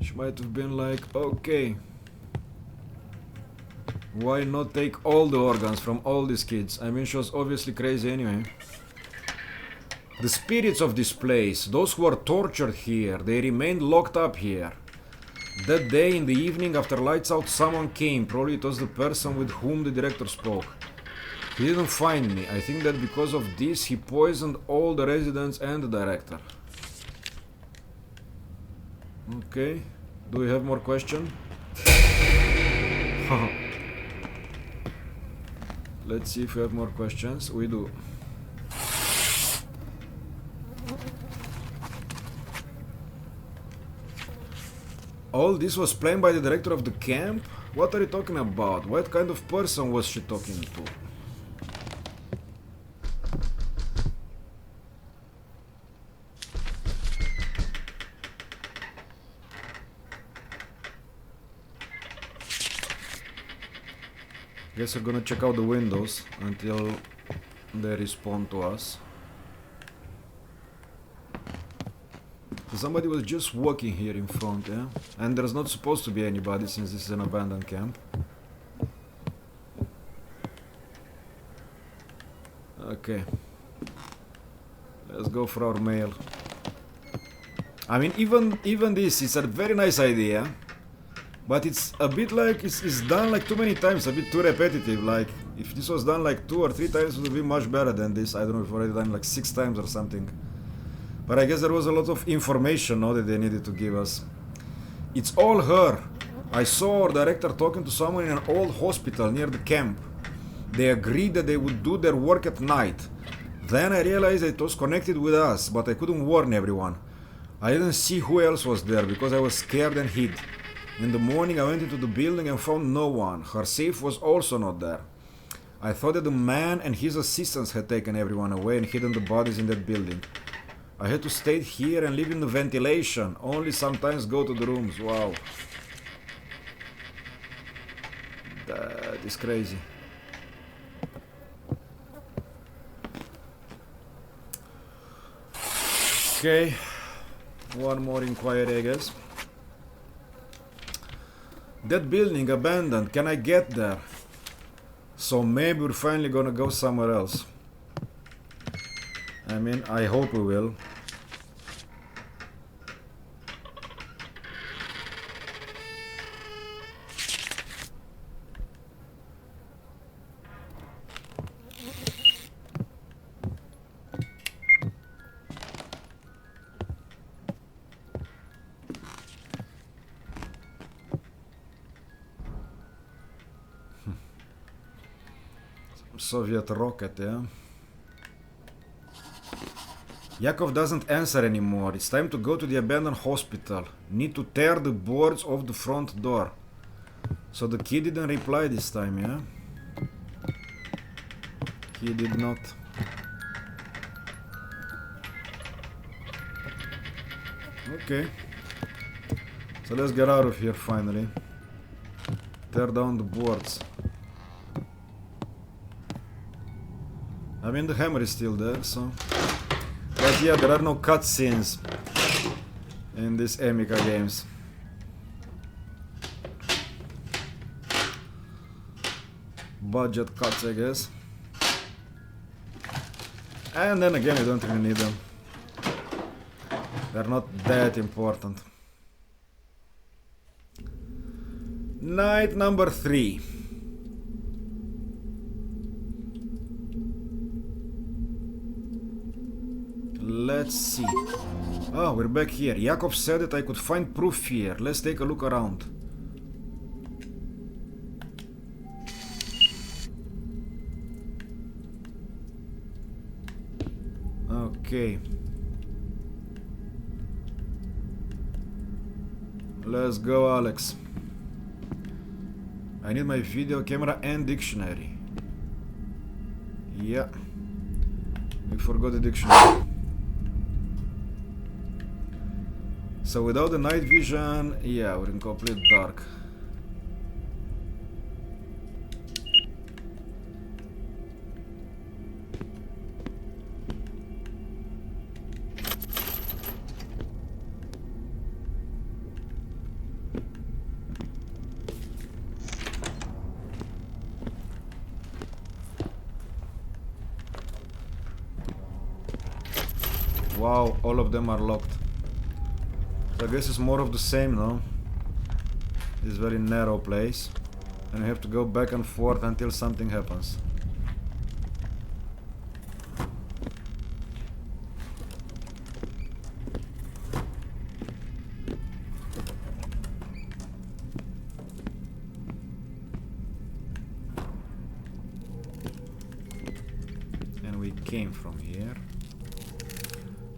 Speaker 1: she might have been like, okay, why not take all the organs from all these kids? I mean, she was obviously crazy anyway. The spirits of this place, those who were tortured here, they remained locked up here. That day in the evening after lights out, someone came. Probably it was the person with whom the director spoke. He didn't find me. I think that because of this, he poisoned all the residents and the director. Okay. Do we have more questions? Let's see if we have more questions. We do. All this was planned by the director of the camp? What are you talking about? What kind of person was she talking to? Guess we're gonna check out the windows until they respond to us. Somebody was just walking here in front, yeah? And there's not supposed to be anybody since this is an abandoned camp. Okay. Let's go for our mail. I mean, even this is a very nice idea, but it's a bit like it's done like too many times, a bit too repetitive. Like if this was done like 2 or 3 times, it would be much better than this. I don't know if already done like 6 times or something. But I guess there was a lot of information, no, that they needed to give us. It's all her. I saw our director talking to someone in an old hospital near the camp. They agreed that they would do their work at night. Then I realized that it was connected with us, but I couldn't warn everyone. I didn't see who else was there because I was scared and hid. In the morning I went into the building and found no one. Her safe was also not there. I thought that the man and his assistants had taken everyone away and hidden the bodies in that building. I had to stay here and live in the ventilation, only sometimes go to the rooms. Wow. That is crazy. Okay. One more inquiry, I guess. That building abandoned, can I get there? So maybe we're finally gonna go somewhere else. I mean, I hope we will. Soviet rocket, yeah? Yakov doesn't answer anymore. It's time to go to the abandoned hospital. Need to tear the boards off the front door. So the kid didn't reply this time, yeah? He did not. Okay. So let's get out of here finally. Tear down the boards. I mean, the hammer is still there, so... But yeah, there are no cutscenes in these Amiga games. Budget cuts, I guess. And then again, you don't really need them. They're not that important. Night number 3. Let's see. Oh, we're back here. Yakov said that I could find proof here. Let's take a look around. Okay. Let's go, Alex. I need my video camera and dictionary. Yeah. We forgot the dictionary. So without the night vision, yeah, we're in complete dark. Wow, all of them are locked. So I guess it's more of the same, no? This very narrow place. And you have to go back and forth until something happens. And we came from here.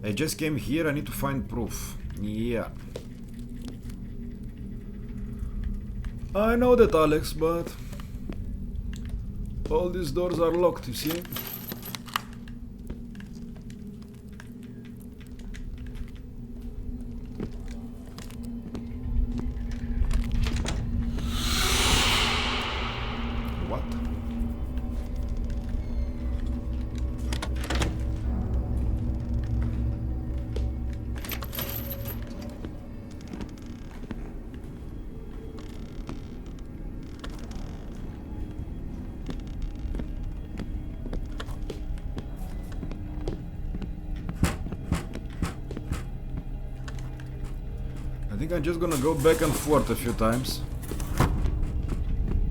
Speaker 1: I just came here, I need to find proof. Yeah. I know that, Alex, but all these doors are locked, you see? What? I think I'm just gonna go back and forth a few times,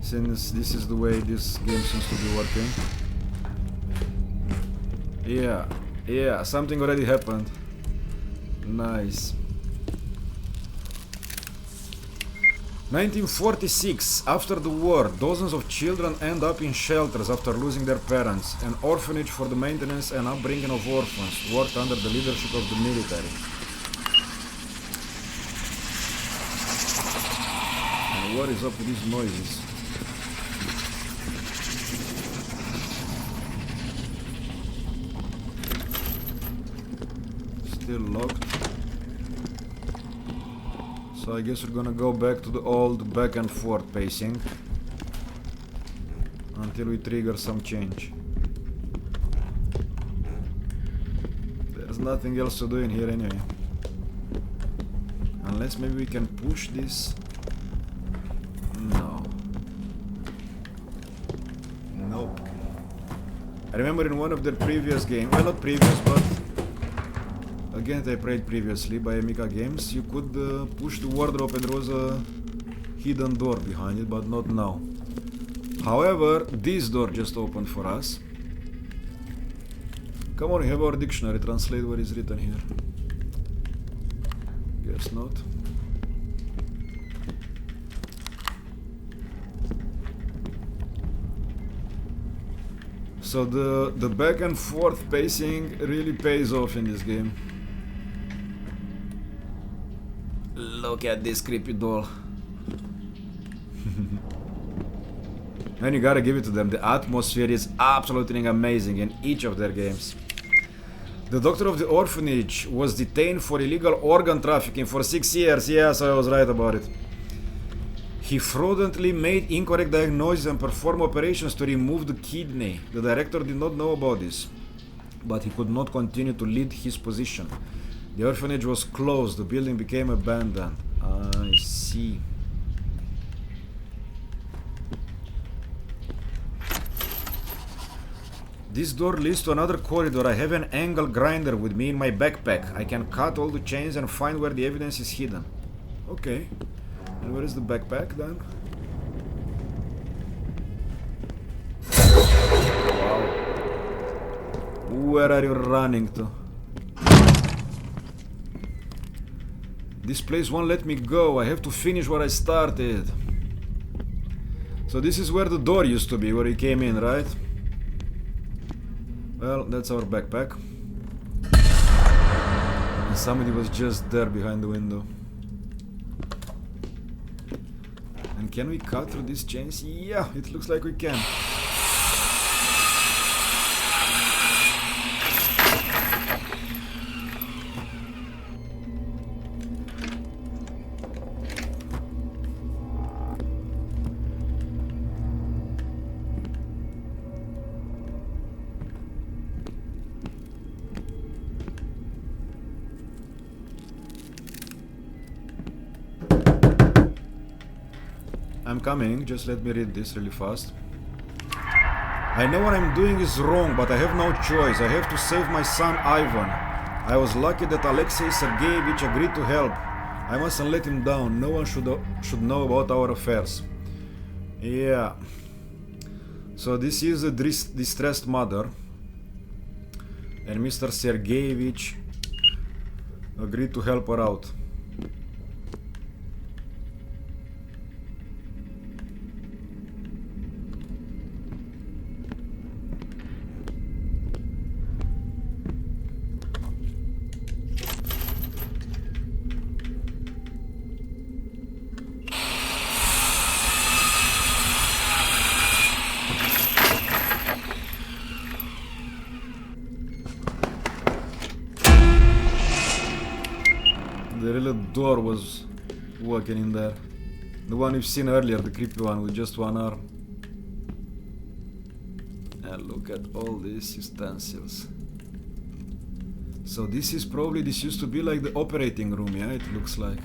Speaker 1: since this is the way this game seems to be working. Yeah, something already happened. Nice. 1946. After the war, dozens of children end up in shelters after losing their parents. An orphanage for the maintenance and upbringing of orphans worked under the leadership of the military. What is up with these noises? Still locked. So I guess we're gonna go back to the old back and forth pacing until we trigger some change. There's nothing else to do in here anyway. Unless maybe we can push this. No. Nope. I remember in one of their previous games, well, not previous, but again I played previously by Amiga Games, you could push the wardrobe and there was a hidden door behind it, but not now. However, this door just opened for us. Come on, we have our dictionary, translate what is written here. Guess not. So the back and forth pacing really pays off in this game. Look at this creepy doll. And you gotta give it to them, the atmosphere is absolutely amazing in each of their games. The doctor of the orphanage was detained for illegal organ trafficking for 6 years. Yes, I was right about it. He fraudulently made incorrect diagnoses and performed operations to remove the kidney. The director did not know about this, but he could not continue to lead his position. The orphanage was closed, the building became abandoned. I see. This door leads to another corridor. I have an angle grinder with me in my backpack. I can cut all the chains and find where the evidence is hidden. Okay. And where is the backpack then? Wow. Where are you running to? This place won't let me go. I have to finish what I started. So this is where the door used to be, where we came in, right? Well, that's our backpack. And somebody was just there behind the window. And can we cut through these chains? Yeah, it looks like we can. I'm coming, just let me read this really fast. I know what I'm doing is wrong, but I have no choice. I have to save my son Ivan. I was lucky that Alexei Sergeyevich agreed to help. I mustn't let him down. No one should know about our affairs. Yeah. So this is a distressed mother. And Mr. Sergeyevich agreed to help her out. The little door was walking in there. The one we've seen earlier, the creepy one with just one arm. And look at all these utensils. So this used to be like the operating room, yeah, it looks like.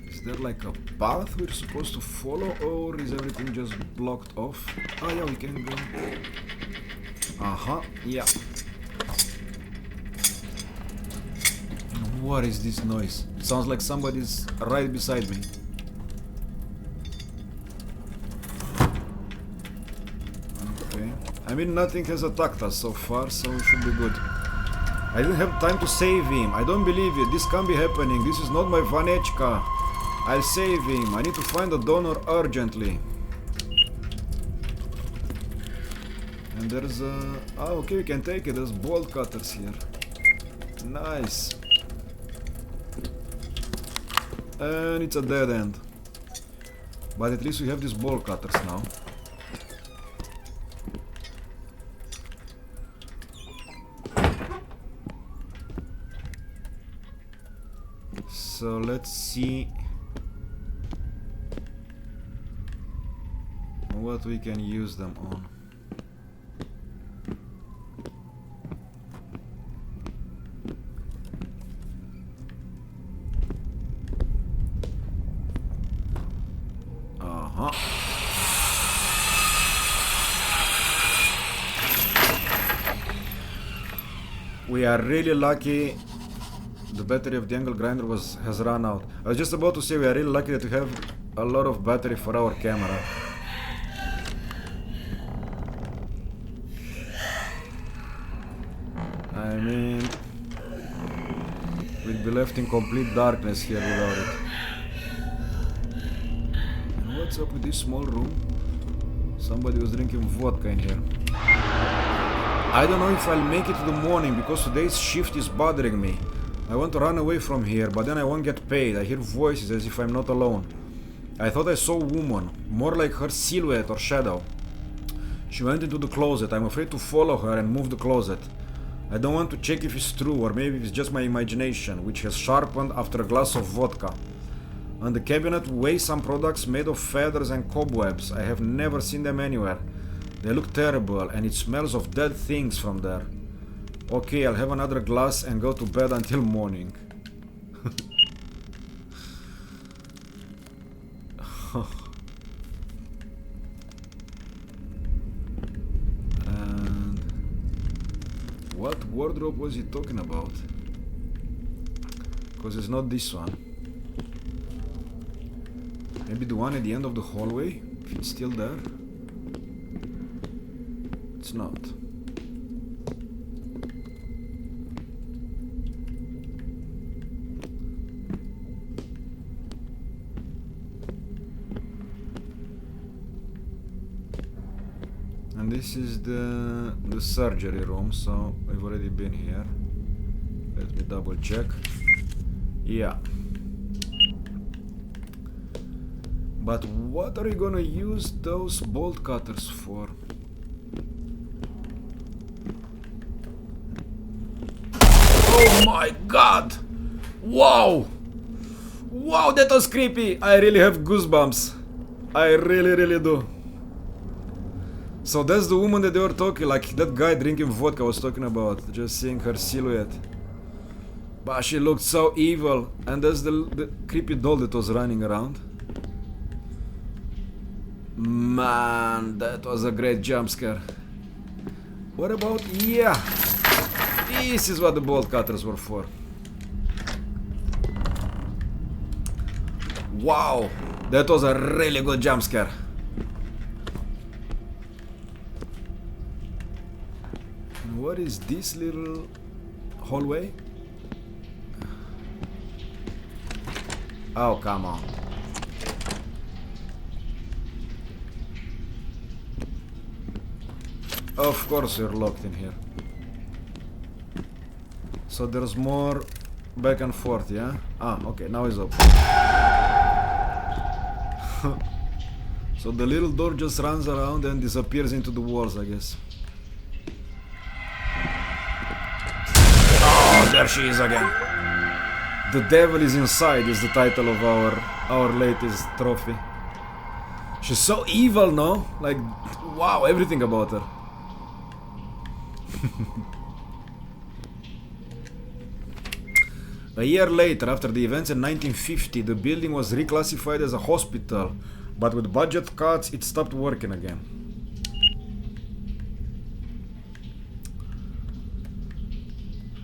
Speaker 1: Is there like a path we're supposed to follow, or is everything just blocked off? Oh yeah, we can go. Yeah. What is this noise? It sounds like somebody's right beside me. Okay. I mean, nothing has attacked us so far, so we should be good. I didn't have time to save him. I don't believe it. This can't be happening. This is not my Vanechka. I'll save him. I need to find a donor urgently. And there's a... Oh, okay, we can take it. There's bolt cutters here. Nice. And it's a dead end. But at least we have these bolt cutters now. So let's see what we can use them on. We are really lucky the battery of the angle grinder has run out. I was just about to say we are really lucky that we have a lot of battery for our camera. I mean, we'd be left in complete darkness here without it. And what's up with this small room? Somebody was drinking vodka in here. I don't know if I'll make it to the morning because today's shift is bothering me. I want to run away from here, but then I won't get paid. I hear voices as if I'm not alone. I thought I saw a woman, more like her silhouette or shadow. She went into the closet. I'm afraid to follow her and move the closet. I don't want to check if it's true or maybe it's just my imagination, which has sharpened after a glass of vodka. On the cabinet weigh some products made of feathers and cobwebs. I have never seen them anywhere. They look terrible and it smells of dead things from there. Okay, I'll have another glass and go to bed until morning. And what wardrobe was he talking about? Because it's not this one. Maybe the one at the end of the hallway, if it's still there. It's not. And this is the surgery room, so we've already been here. Let me double check. Yeah. But what are you gonna use those bolt cutters for? Oh my god! Wow! Wow, that was creepy! I really have goosebumps. I really do. So that's the woman that they were talking, like that guy drinking vodka was talking about, just seeing her silhouette. But she looked so evil, and that's the creepy doll that was running around. Man, that was a great jump scare. What about, yeah, this is what the bolt cutters were for. Wow, that was a really good jump scare. What is this little hallway? Oh, come on. Of course you're locked in here. So there's more back and forth, yeah? Ah, okay, now it's open. So the little door just runs around and disappears into the walls, I guess. Oh, there she is again. The devil is inside is the title of our latest trophy. She's so evil, no? Like, wow, everything about her. A year later, after the events in 1950, the building was reclassified as a hospital, but with budget cuts, it stopped working again.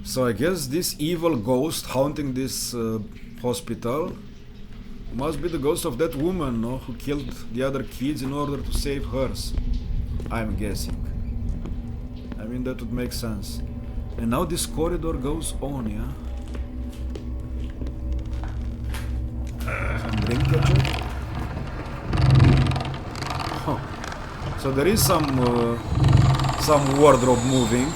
Speaker 1: So I guess this evil ghost haunting this hospital must be the ghost of that woman, no, who killed the other kids in order to save hers. I'm guessing. I mean, that would make sense. And now this corridor goes on, yeah? Some drink catcher? Huh. So there is some wardrobe moving.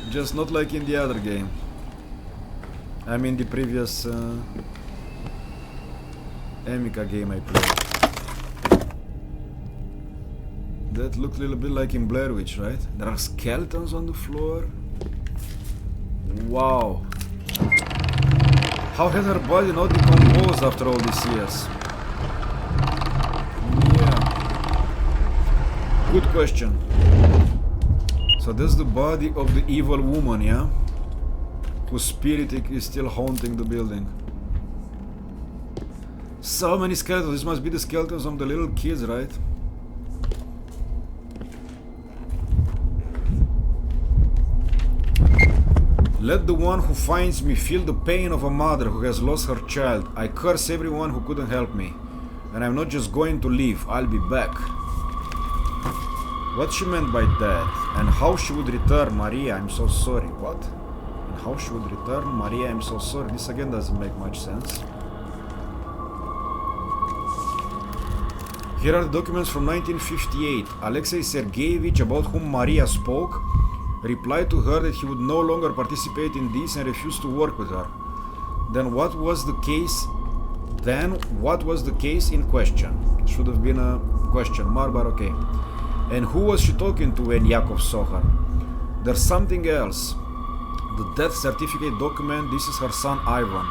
Speaker 1: Just not like in the other game. I mean the previous Amica game I played. That looked a little bit like in Blair Witch, right? There are skeletons on the floor. Wow. How has her body not decomposed after all these years? Yeah. Good question. So that's the body of the evil woman, yeah? Whose spirit is still haunting the building. So many skeletons. This must be the skeletons of the little kids, right? Let the one who finds me feel the pain of a mother who has lost her child. I curse everyone who couldn't help me. And I'm not just going to leave, I'll be back. What she meant by that? And how she would return, Maria, I'm so sorry. What? And how she would return, Maria, I'm so sorry. This again doesn't make much sense. Here are the documents from 1958. Alexei Sergeyevich, about whom Maria spoke, replied to her that he would no longer participate in this and refused to work with her. Then what was the case? What was the case in question? Should have been a question mark, but okay. And who was she talking to when Yakov saw her? There's something else. The death certificate document, this is her son Ivan.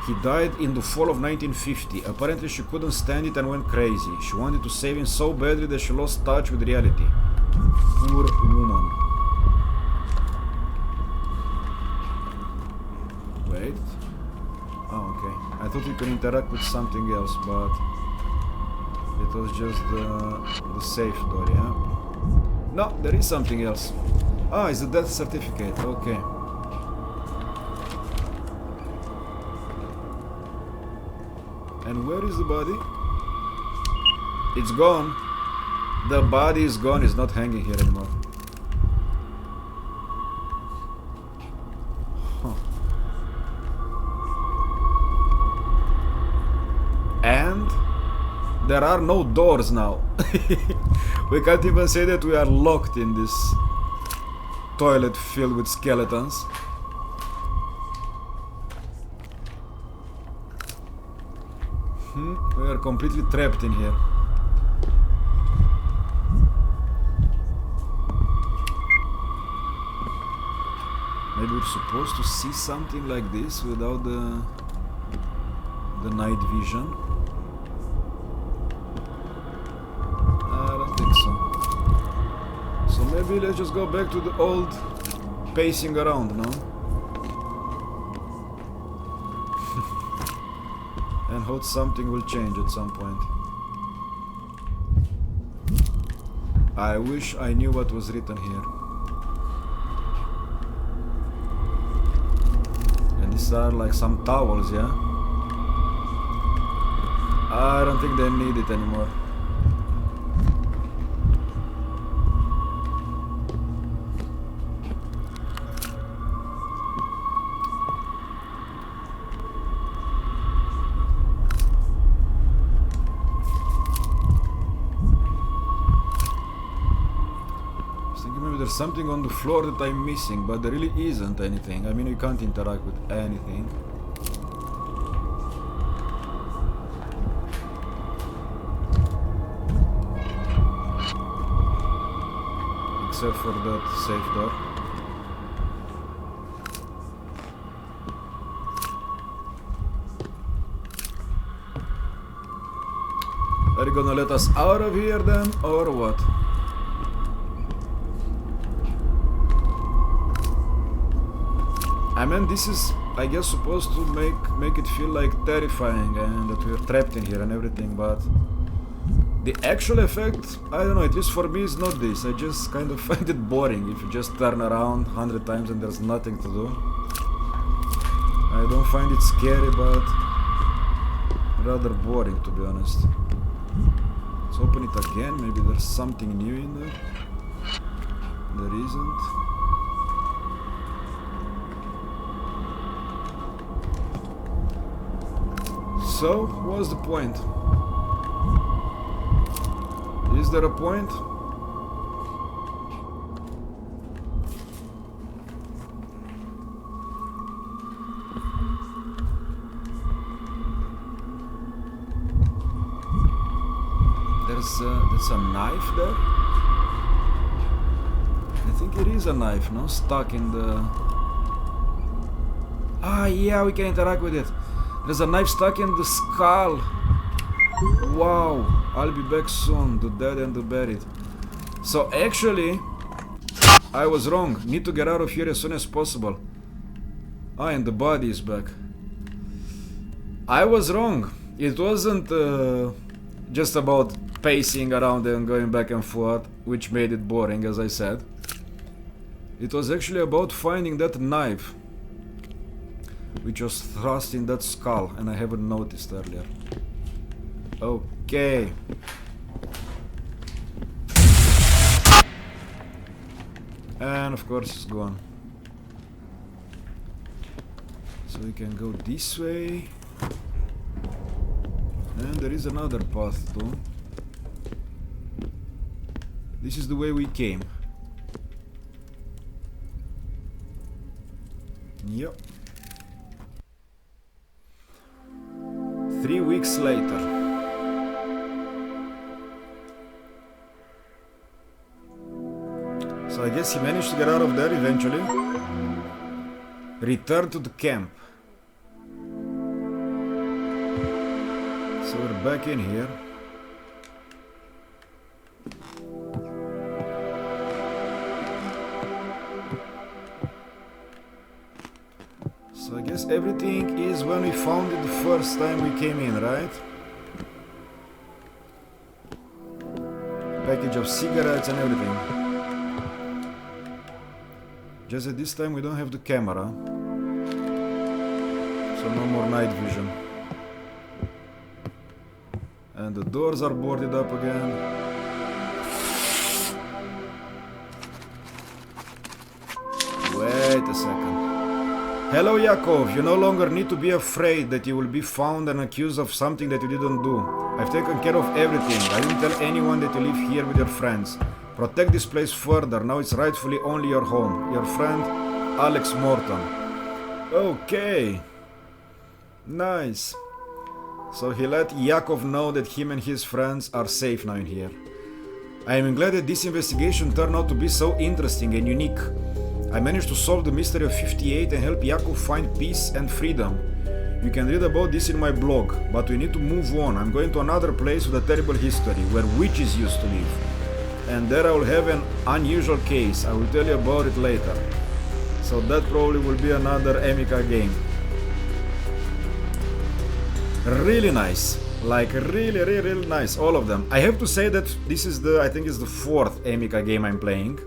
Speaker 1: He died in the fall of 1950. Apparently she couldn't stand it and went crazy. She wanted to save him so badly that she lost touch with reality. Poor woman. Wait. Oh, okay. I thought we could interact with something else, but it was just the safe door, yeah? No, there is something else. Ah, it's the death certificate, okay. And where is the body? It's gone. The body is gone, it's not hanging here anymore. Huh. And there are no doors now. We can't even say that we are locked in this toilet filled with skeletons. We are completely trapped in here. Maybe we're supposed to see something like this without the night vision. I don't maybe let's just go back to the old pacing around, no? And hope something will change at some point. I wish I knew what was written here. And these are like some towels, yeah? I don't think they need it anymore. There's something on the floor that I'm missing, but there really isn't anything. I mean, you can't interact with anything. Except for that safe door. Are you gonna let us out of here then, or what? I mean, this is, I guess, supposed to make it feel like terrifying and that we're trapped in here and everything, but the actual effect, I don't know, at least for me, is not this. I just kind of find it boring if you just turn around 100 times and there's nothing to do. I don't find it scary, but rather boring, to be honest. Let's open it again. Maybe there's something new in there. There isn't. So, what's the point? Is there a point? There's a knife there? I think it is a knife, no? Stuck in the... Ah, yeah, we can interact with it. There's a knife stuck in the skull. Wow, I'll be back soon, the dead and the buried. So actually, I was wrong. Need to get out of here as soon as possible. Ah, and the body is back. I was wrong. It wasn't just about pacing around and going back and forth, which made it boring, as I said. It was actually about finding that knife, which was thrust in that skull, and I haven't noticed earlier. Okay. And of course it's gone. So we can go this way. And there is another path too. This is the way we came. Yep. 3 weeks later. So I guess he managed to get out of there eventually. Return to the camp. So we're back in here. So I guess everything is when we found it the first time we came in, right? Package of cigarettes and everything. Just that this time we don't have the camera. So no more night vision. And the doors are boarded up again. Wait a second. Hello Yakov, you no longer need to be afraid that you will be found and accused of something that you didn't do. I've taken care of everything. I didn't tell anyone that you live here with your friends. Protect this place further. Now it's rightfully only your home. Your friend, Alex Morton. Okay. Nice. So he let Yakov know that him and his friends are safe now in here. I am glad that this investigation turned out to be so interesting and unique. I managed to solve the mystery of 58 and help Yakov find peace and freedom. You can read about this in my blog, but we need to move on. I'm going to another place with a terrible history, where witches used to live. and there I will have an unusual case. I will tell you about it later. So that probably will be another Amica game. Really nice. Like really nice. All of them. I have to say that this is I think it's the 4th Amica game I'm playing.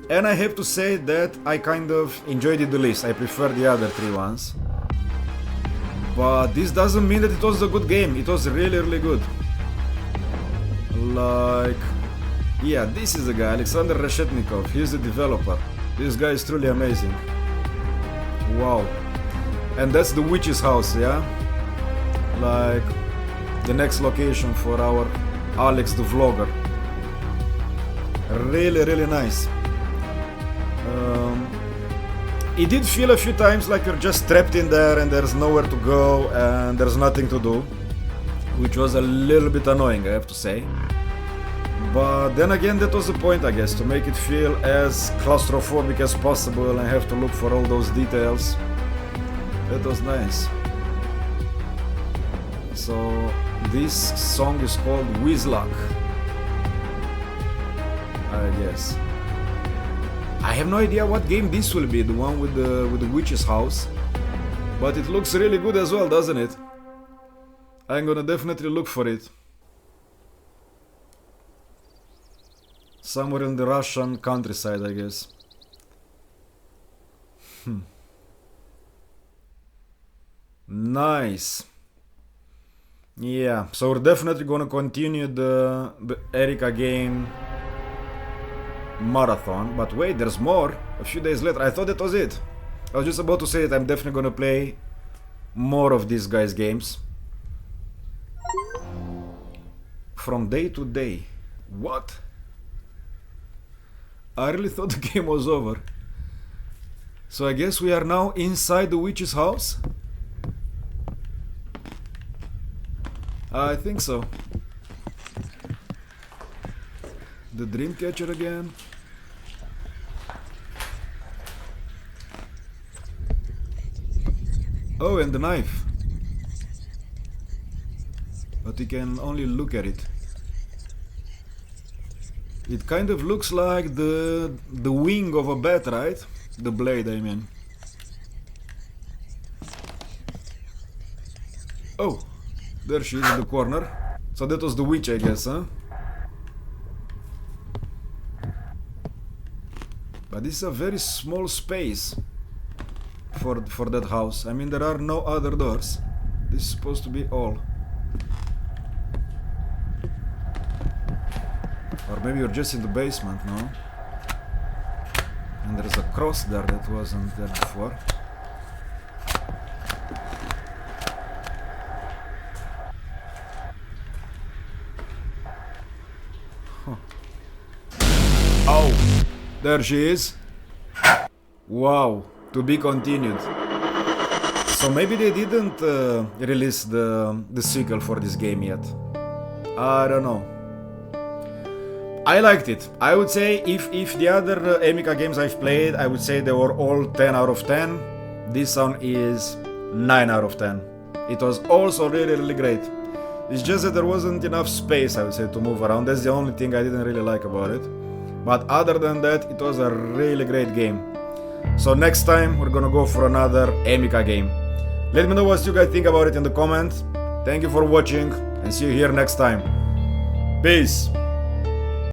Speaker 1: And I have to say that I kind of enjoyed it the least. I prefer the other 3 ones. But this doesn't mean that it was a good game. It was really good. Like... yeah, this is the guy, Alexander Reshetnikov. He's the developer. This guy is truly amazing. Wow. And that's the witch's house, yeah? Like... the next location for our Alex the vlogger. Really nice. It did feel a few times like you're just trapped in there and there's nowhere to go and there's nothing to do, which was a little bit annoying, I have to say. But then again, that was the point, I guess, to make it feel as claustrophobic as possible and have to look for all those details. That was nice. So this song is called Wizlock, I guess. I have no idea what game this will be, the one with the witch's house, but it looks really good as well, doesn't it? I'm gonna definitely look for it. Somewhere in the Russian countryside, I guess. Nice. Yeah, so we're definitely gonna continue the Erika game marathon. But wait, there's more. A few days later, I thought that was it. I was just about to say that I'm definitely gonna play more of these guys' games. From day to day. What? I really thought the game was over. So I guess we are now inside the witch's house? I think so. The dream catcher again. Oh, and the knife. But you can only look at it. It kind of looks like the wing of a bat, right? The blade, I mean. Oh, there she is in the corner. So that was the witch, I guess, huh? But this is a very small space for that house. I mean, there are no other doors. This is supposed to be all. Or maybe you're just in the basement, no? And there's a cross there that wasn't there before. Huh. Oh! There she is. Wow. To be continued. So maybe they didn't release the sequel for this game yet. I don't know. I liked it. I would say if the other Amica games I've played, I would say they were all 10 out of 10. This one is 9 out of 10. It was also really great. It's just that there wasn't enough space, I would say, to move around. That's the only thing I didn't really like about it. But other than that, it was a really great game. So next time we're gonna go for another Amica game. Let me know what you guys think about it in the comments. Thank you for watching and see you here next time. Peace!